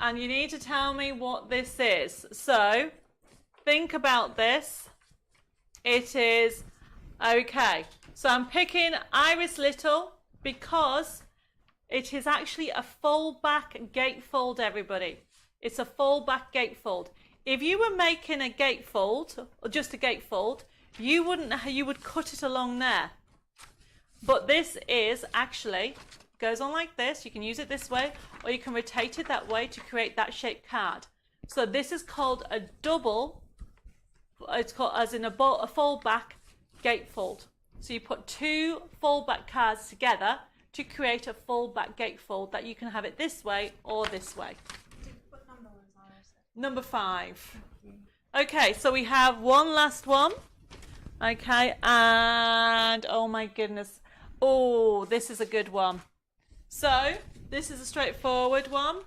And you need to tell me what this is. So think about this. It is, okay. So I'm picking Iris Little because it is actually a fold-back gatefold, everybody. It's a fold-back gatefold. If you were making a gatefold, or just a gatefold, you would cut it along there. But this is actually, goes on like this. You can use it this way, or you can rotate it that way to create that shaped card. So this is called a double, it's called as in a fold-back gatefold. So you put 2 fold-back cards together to create a fold-back gatefold that you can have it this way or this way. What number was Iris? Number 5. Okay, so we have one last one. Okay, and oh my goodness. Oh, this is a good one. So this is a straightforward one.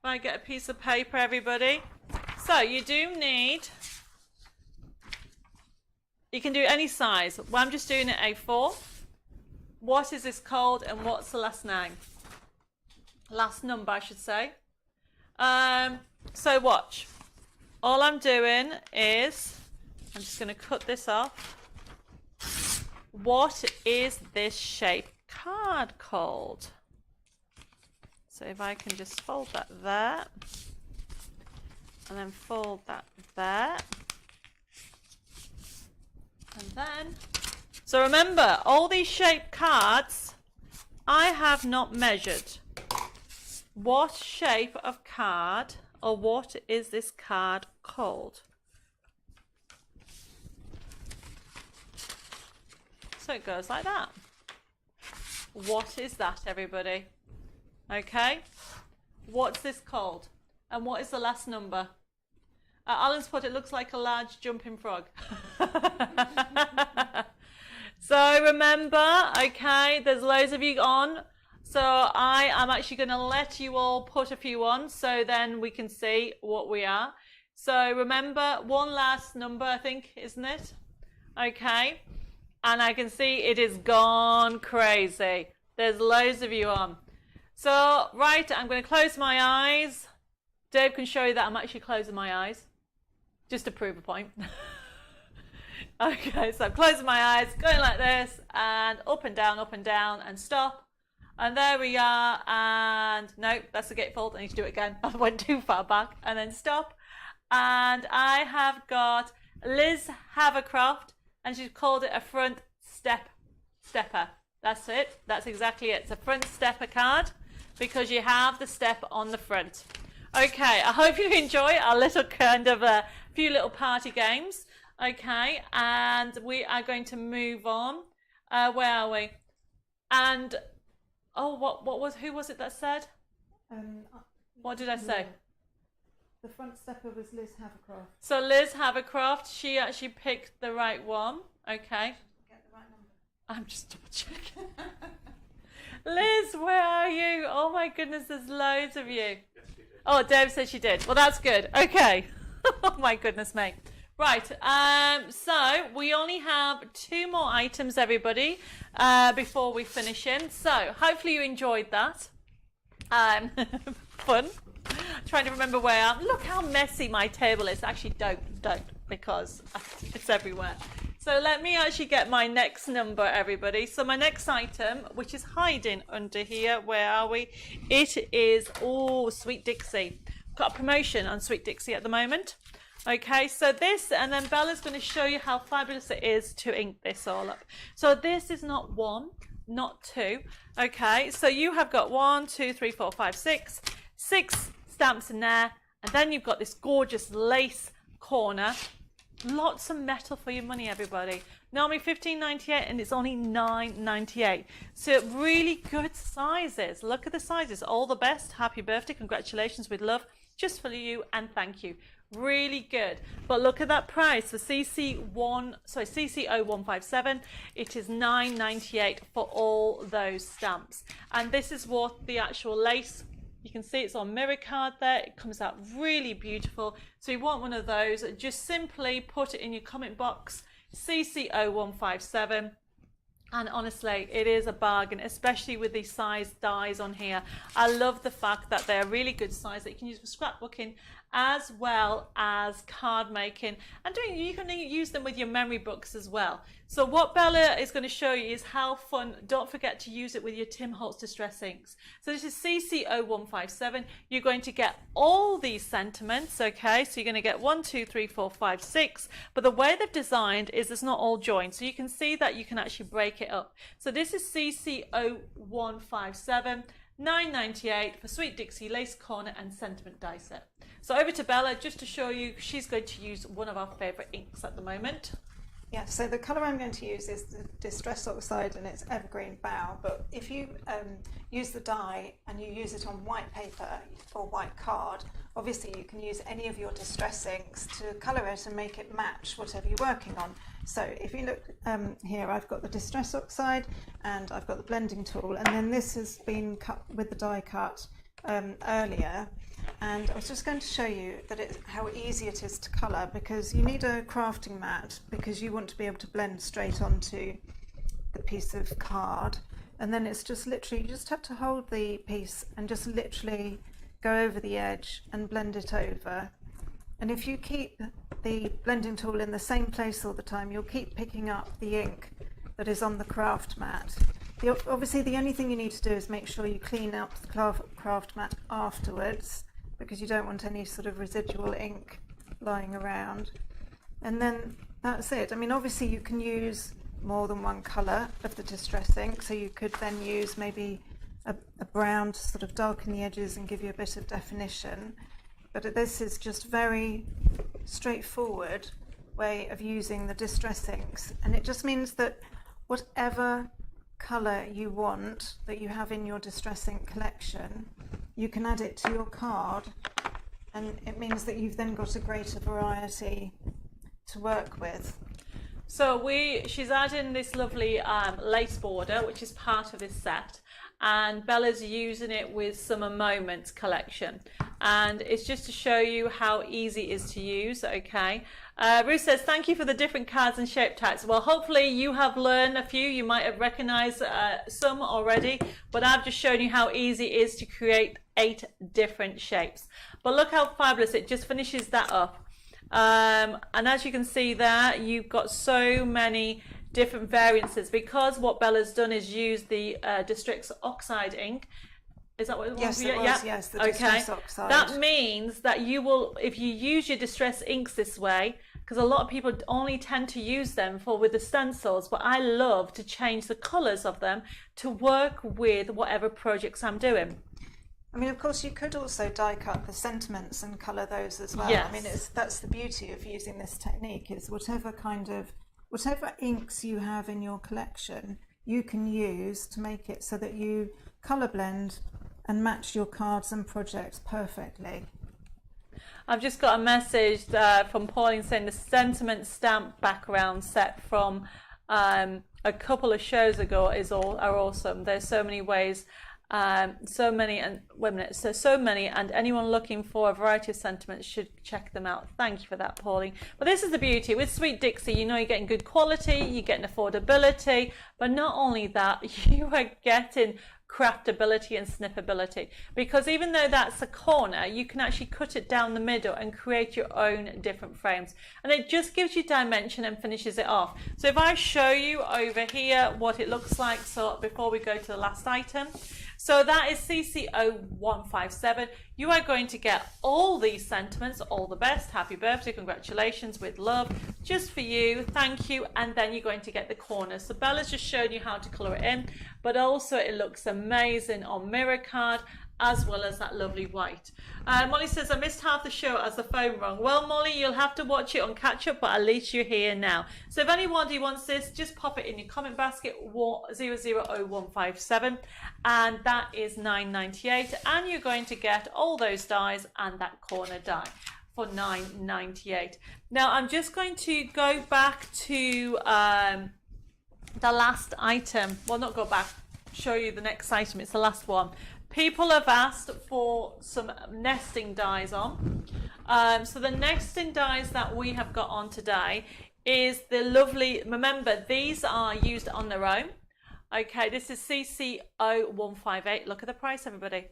I get a piece of paper, everybody. So you do need, you can do any size. Well, I'm just doing it A4. What is this called and what's the last name? Last number, I should say. So watch. All I'm doing is, I'm just going to cut this off. What is this shape card called? So if I can just fold that there. And then fold that there. And then, so remember, all these shaped cards, I have not measured. What shape of card, or what is this card called? So it goes like that. What is that, everybody? Okay. What's this called? And what is the last number? Alan's put, it looks like a large jumping frog. So remember, okay, there's loads of you on. So I am actually going to let you all put a few on so then we can see what we are. So remember, one last number, I think, isn't it? Okay. and I can see it is gone crazy. There's loads of you on. So, right, I'm going to close my eyes. Dave can show you that I'm actually closing my eyes, just to prove a point. Okay, so I'm closing my eyes, going like this, and up and down, and stop. And there we are, and no, that's the gatefold. I need to do it again. I went too far back, and then stop. And I have got Liz Havercroft, and she's called it a front stepper. That's it. That's exactly it. It's a front stepper card because you have the step on the front. Okay, I hope you enjoy our little kind of a few little party games. Okay, and we are going to move on. Where are we? And oh, who was it that said? What did I say? The front stepper was Liz Havercroft. So Liz Havercroft, she actually picked the right one. Okay. Get the right number. I'm just double checking. Liz, where are you? Oh my goodness, there's loads of you. Yes, she did. Oh, Dave said she did. Well, that's good. Okay. Oh my goodness me. Right, so we only have 2 more items, everybody, before we finish in. So hopefully you enjoyed that. Fun. Trying to remember where I am. Look how messy my table is. Actually, don't, because it's everywhere. So let me actually get my next number, everybody. So my next item, which is hiding under here, where are we? It is, Sweet Dixie. Got a promotion on Sweet Dixie at the moment. Okay, so this, and then Bella's going to show you how fabulous it is to ink this all up. So this is not 1, not 2. Okay, so you have got 1, 2, 3, 4, 5, 6 stamps in there, and then you've got this gorgeous lace corner. Lots of metal for your money, everybody. Normally $15.98, and it's only $9.98. So really good sizes. Look at the sizes. All the best. Happy birthday. Congratulations with love. Just for you, and thank you. Really good. But look at that price for CC0157. It is $9.98 for all those stamps. And this is what the actual lace, you can see it's on mirror card there. It comes out really beautiful. So you want one of those, just simply put it in your comment box, CC0157. And honestly, it is a bargain, especially with these size dies on here. I love the fact that they're really good size that you can use for scrapbooking as well as card making, and you can use them with your memory books as well. So what Bella is going to show you is how fun. Don't forget to use it with your Tim Holtz Distress inks. So this is CC0157. You're going to get all these sentiments, okay? So you're going to get 1, 2, 3, 4, 5, 6. But the way they've designed is it's not all joined. So you can see that you can actually break it up. So this is CC0157. $9.98 for Sweet Dixie Lace Corner and Sentiment die set. So over to Bella just to show you, she's going to use one of our favourite inks at the moment. Yeah, so the colour I'm going to use is the Distress Oxide, and it's Evergreen Bough. But if you use the dye and you use it on white paper or white card, obviously you can use any of your distress inks to colour it and make it match whatever you're working on. So if you look here, I've got the Distress Oxide and I've got the blending tool, and then this has been cut with the die cut earlier. And I was just going to show you that how easy it is to colour, because you need a crafting mat because you want to be able to blend straight onto the piece of card. And then it's just literally, you just have to hold the piece and just literally go over the edge and blend it over. And if you keep the blending tool in the same place all the time, you'll keep picking up the ink that is on the craft mat. Obviously the only thing you need to do is make sure you clean up the craft mat afterwards, because you don't want any sort of residual ink lying around. And then that's it. I mean, obviously you can use more than one colour of the distress ink, so you could then use maybe a brown to sort of darken the edges and give you a bit of definition. But this is just very straightforward way of using the distress inks, and it just means that whatever colour you want that you have in your distress ink collection, you can add it to your card, and it means that you've then got a greater variety to work with. So she's adding this lovely lace border, which is part of this set, and Bella's using it with Summer Moments collection, and it's just to show you how easy it is to use. Okay, Ruth says thank you for the different cards and shape types. Well, hopefully you have learned a few. You might have recognized some already, but I've just shown you how easy it is to create 8 different shapes. But look how fabulous it just finishes that up. And as you can see there, you've got so many different variances, because what Bella's done is use the Distress Oxide ink. Is that what it was? Yes, it was. Yeah. Yes, the Okay. Distress Oxide. That means that you will, if you use your Distress inks this way, because a lot of people only tend to use them for with the stencils, but I love to change the colours of them to work with whatever projects I'm doing. I mean, of course, you could also die cut the sentiments and colour those as well. Yes. I mean, that's the beauty of using this technique, is whatever inks you have in your collection, you can use to make it so that you colour blend and match your cards and projects perfectly. I've just got a message from Pauline saying the sentiment stamp background set from a couple of shows ago are awesome. There's so many ways. So many, and anyone looking for a variety of sentiments should check them out. Thank you for that, Pauline. But this is the beauty with Sweet Dixie. You know, you're getting good quality, you're getting affordability, but not only that, you are getting craftability and sniffability, because even though that's a corner, you can actually cut it down the middle and create your own different frames, and it just gives you dimension and finishes it off. So if I show you over here what it looks like, so before we go to the last item, so that is CC0157. You are going to get all these sentiments, all the best, happy birthday, congratulations, with love, just for you, thank you, and then you're going to get the corners. So Bella's just shown you how to colour it in, but also it looks amazing on mirror card, as well as that lovely white. Molly says, I missed half the show as the phone rang. Well, Molly, you'll have to watch it on catch up, but at least you're here now. So if anybody wants this, just pop it in your comment basket, 000157, and that is $9.98, and you're going to get all those dies and that corner die for $9.98. Now I'm just going to go back to the last item. Well, not go back, show you the next item. It's the last one. People have asked for some nesting dies on. So the nesting dies that we have got on today is the lovely, remember these are used on their own. Okay, this is CC0158. Look at the price, everybody.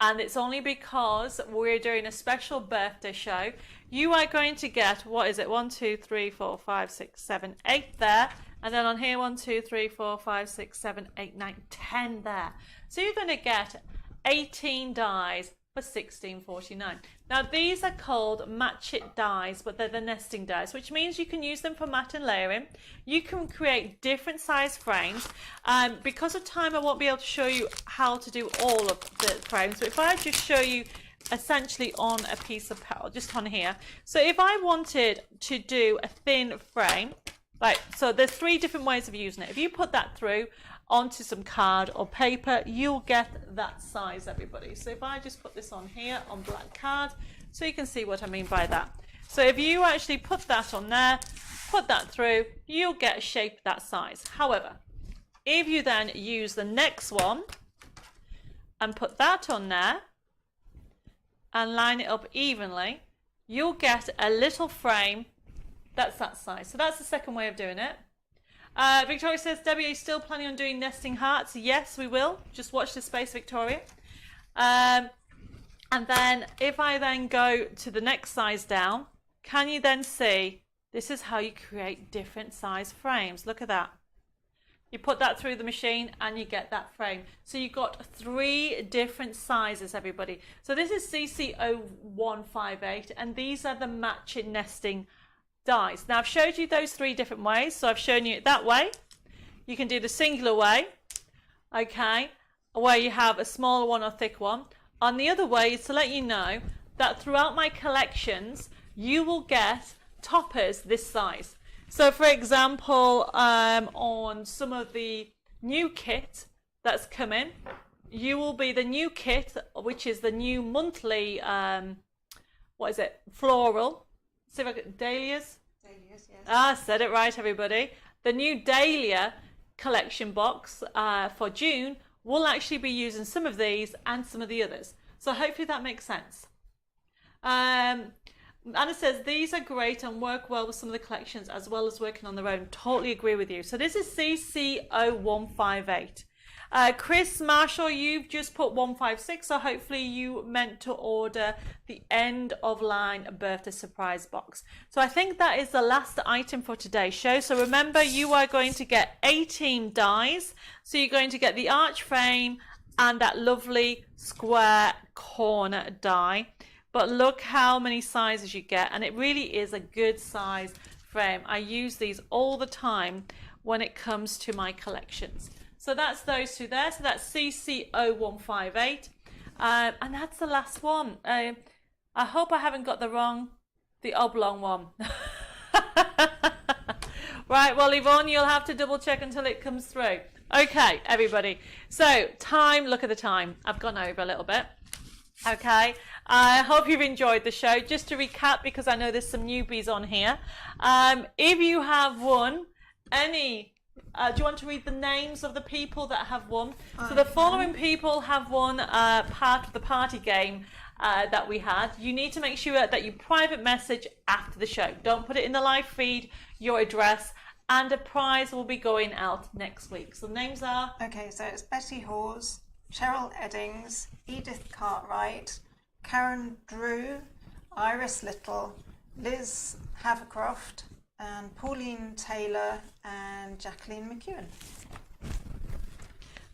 And it's only because we're doing a special birthday show. You are going to get, what is it, 1, 2, 3, 4, 5, 6, 7, 8 there. And then on here, 1, 2, 3, 4, 5, 6, 7, 8, 9, 10 there. So you're going to get 18 dies for $16.49. Now these are called match it dies, but they're the nesting dies, which means you can use them for mat and layering. You can create different size frames. Because of time, I won't be able to show you how to do all of the frames, but if I just show you essentially on a piece of paper, just on here. So if I wanted to do a thin frame, right, so there's 3 different ways of using it. If you put that through onto some card or paper, you'll get that size, everybody. So if I just put this on here on black card, so you can see what I mean by that. So if you actually put that on there, put that through, you'll get a shape that size. However, if you then use the next one and put that on there and line it up evenly, you'll get a little frame that's that size. So that's the second way of doing it. Victoria says, Debbie, are you still planning on doing nesting hearts? Yes, we will. Just watch this space, Victoria. And then if I then go to the next size down, can you then see this is how you create different size frames? Look at that. You put that through the machine and you get that frame. So you've got 3 different sizes, everybody. So this is CC0158, and these are the matching nesting dies. Now I've showed you those 3 different ways. So I've shown you it that way. You can do the singular way, okay, where you have a smaller one or thick one. On the other way is to let you know that throughout my collections you will get toppers this size. So for example, on some of the new kit that's coming, you will be the new kit, which is the new monthly what is it, floral. See if I get dahlias. Dahlias, yes. Ah, said it right, everybody. The new dahlia collection box for June we'll actually be using some of these and some of the others. So hopefully that makes sense. Anna says, these are great and work well with some of the collections as well as working on their own. Totally agree with you. So this is CC0158. Chris Marshall, you've just put 156, so hopefully you meant to order the end of line birthday surprise box. So I think that is the last item for today's show. So remember, you are going to get 18 dies. So you're going to get the arch frame and that lovely square corner die. But look how many sizes you get, and it really is a good size frame. I use these all the time when it comes to my collections. So that's those two there. So that's CC0158, and that's the last one. I hope I haven't got the oblong one. Right, well, Yvonne, you'll have to double check until it comes through. Okay, everybody. So time, look at the time. I've gone over a little bit. Okay, I hope you've enjoyed the show. Just to recap, because I know there's some newbies on here. If you have won any, do you want to read the names of the people that have won? So the following people have won part of the party game that we had. You need to make sure that you private message after the show. Don't put it in the live feed, your address, and a prize will be going out next week. So the names are... Okay, so it's Betty Hawes, Cheryl Eddings, Edith Cartwright, Karen Drew, Iris Little, Liz Havercroft, and Pauline Taylor and Jacqueline McEwen.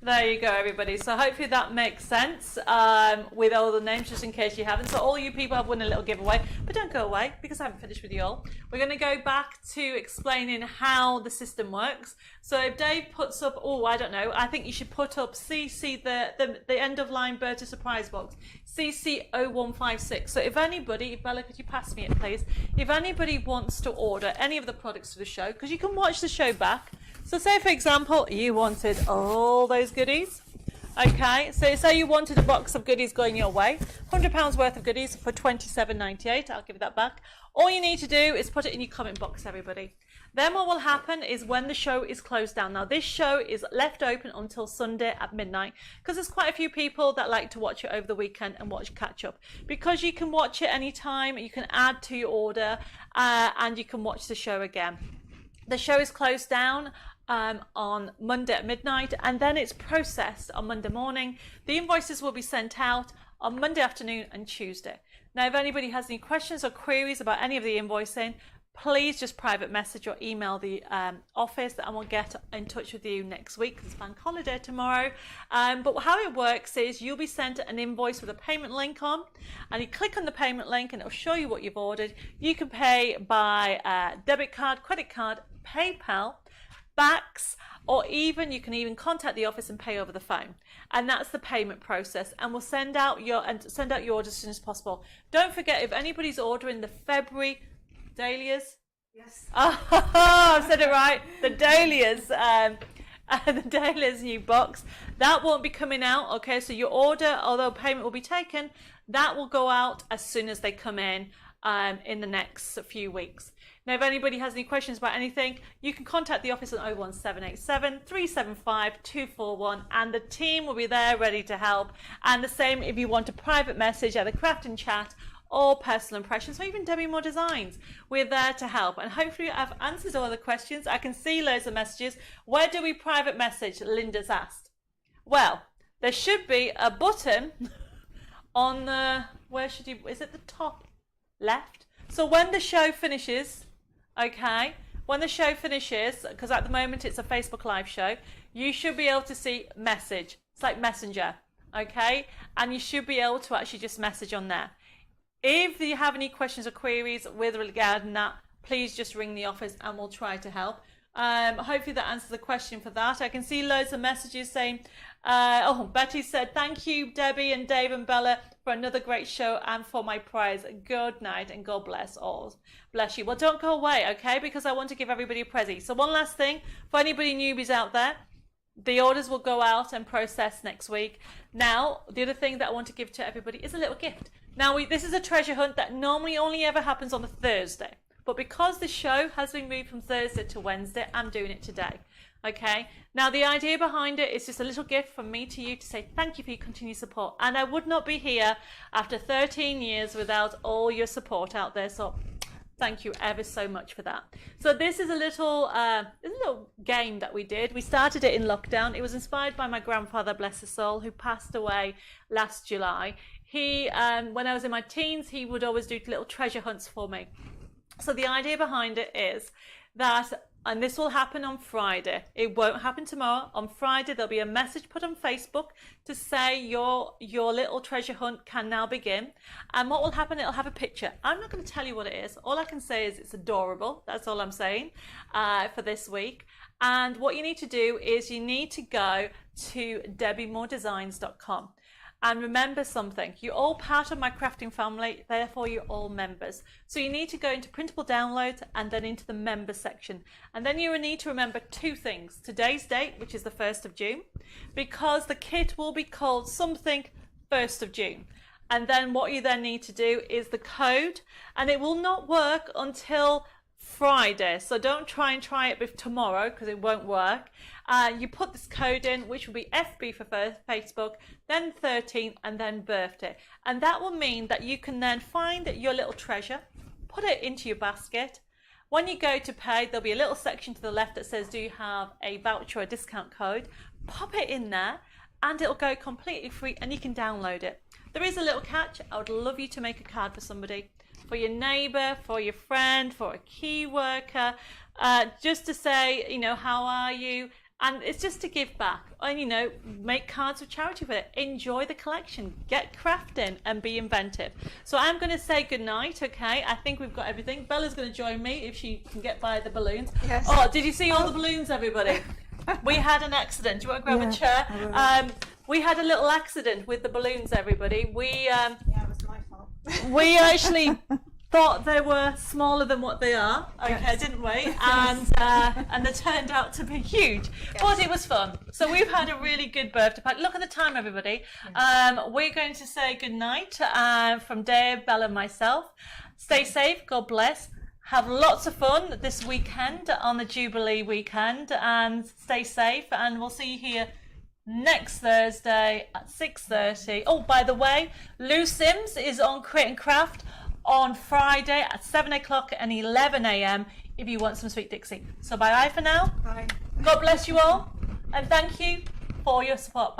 There you go, everybody. So hopefully that makes sense with all the names, just in case you haven't. So all you people have won a little giveaway, but don't go away because I haven't finished with you all. We're going to go back to explaining how the system works. So if Dave puts up, oh, I don't know, I think you should put up CC, the end of line birthday surprise box, CC0156. So if anybody, Bella, could you pass me it, please? If anybody wants to order any of the products for the show, because you can watch the show back. So say, for example, you wanted all those goodies. Okay, so say you wanted a box of goodies going your way, £100 worth of goodies for £27.98. I'll give that back. All you need to do is put it in your comment box, everybody. Then what will happen is when the show is closed down. Now, this show is left open until Sunday at midnight because there's quite a few people that like to watch it over the weekend and watch catch up. Because you can watch it anytime, you can add to your order and you can watch the show again. The show is closed down on Monday at midnight, and then it's processed on Monday morning. The invoices will be sent out on Monday afternoon and Tuesday. Now, if anybody has any questions or queries about any of the invoicing, please just private message or email the office and we'll get in touch with you next week. It's bank holiday tomorrow. But how it works is you'll be sent an invoice with a payment link on, and you click on the payment link and it'll show you what you've ordered. You can pay by debit card, credit card, PayPal, backs, or even you can even contact the office and pay over the phone, and that's the payment process. And we'll send out your orders as soon as possible. Don't forget, if anybody's ordering the February dahlias, Yes. oh, I've said it right, the dahlias, the dahlias new box, that won't be coming out. Okay, so your order, although payment will be taken, that will go out as soon as they come in the next few weeks. Now, if anybody has any questions about anything, you can contact the office on 01787 375 241 and the team will be there ready to help. And the same if you want a private message, either craft and chat or personal impressions, or even Debbie Moore Designs. We're there to help. And hopefully I've answered all the questions. I can see loads of messages. Where do we private message? Linda's asked. Well, there should be a button on the, is it the top left? So when the show finishes, okay, when the show finishes, because at the moment it's a Facebook Live show, you should be able to see message. It's like Messenger, okay? And you should be able to actually just message on there. If you have any questions or queries with regarding that, please just ring the office and we'll try to help. Hopefully that answers the question for that. I can see loads of messages saying, Betty said, thank you, Debbie and Dave and Bella, for another great show and for my prize. Good night and God bless all. Bless you. Well, don't go away, okay? Because I want to give everybody a present. So one last thing, for anybody newbies out there, the orders will go out and process next week. Now, the other thing that I want to give to everybody is a little gift. Now, this is a treasure hunt that normally only ever happens on a Thursday. But because the show has been moved from Thursday to Wednesday, I'm doing it today. Okay, now the idea behind it is just a little gift from me to you to say thank you for your continued support. And I would not be here after 13 years without all your support out there. So thank you ever so much for that. So this is a little game that we did. We started it in lockdown. It was inspired by my grandfather, bless his soul, who passed away last July. He, when I was in my teens, he would always do little treasure hunts for me. So the idea behind it is that, and this will happen on Friday, it won't happen tomorrow. On Friday, there'll be a message put on Facebook to say your little treasure hunt can now begin. And what will happen, it'll have a picture. I'm not going to tell you what it is. All I can say is it's adorable. That's all I'm saying for this week. And what you need to do is you need to go to debbiemoredesigns.com. And remember something, you're all part of my crafting family, therefore you're all members. So you need to go into printable downloads and then into the members section. And then you will need to remember two things. Today's date, which is the 1st of June, because the kit will be called something 1st of June. And then what you then need to do is the code, and it will not work until Friday. So don't try it tomorrow because it won't work. You put this code in, which will be FB for Facebook, then 13, and then birthday. And that will mean that you can then find your little treasure, put it into your basket. When you go to pay, there'll be a little section to the left that says, do you have a voucher or a discount code? Pop it in there and it'll go completely free and you can download it. There is a little catch. I would love you to make a card for somebody, for your neighbour, for your friend, for a key worker, just to say, how are you? And it's just to give back and, make cards for charity with it. Enjoy the collection, get crafting and be inventive. So I'm going to say goodnight, okay? I think we've got everything. Bella's going to join me if she can get by the balloons. Yes. Oh, did you see all the balloons, everybody? We had an accident. Do you want to grab a chair? We had a little accident with the balloons, everybody. Yeah, it was my fault. We actually thought they were smaller than what they are, okay, didn't we? And they turned out to be huge, but it was fun. So we've had a really good birthday party. Look at the time, everybody. We're going to say goodnight from Dave, Bella, and myself. Stay safe, God bless. Have lots of fun this weekend on the Jubilee weekend, and stay safe, and we'll see you here next Thursday at 6:30. Oh, by the way, Lou Sims is on Create and Craft on Friday at 7 o'clock and 11 a.m. if you want some Sweet Dixie. So bye for now. Bye. God bless you all and thank you for your support. Bye.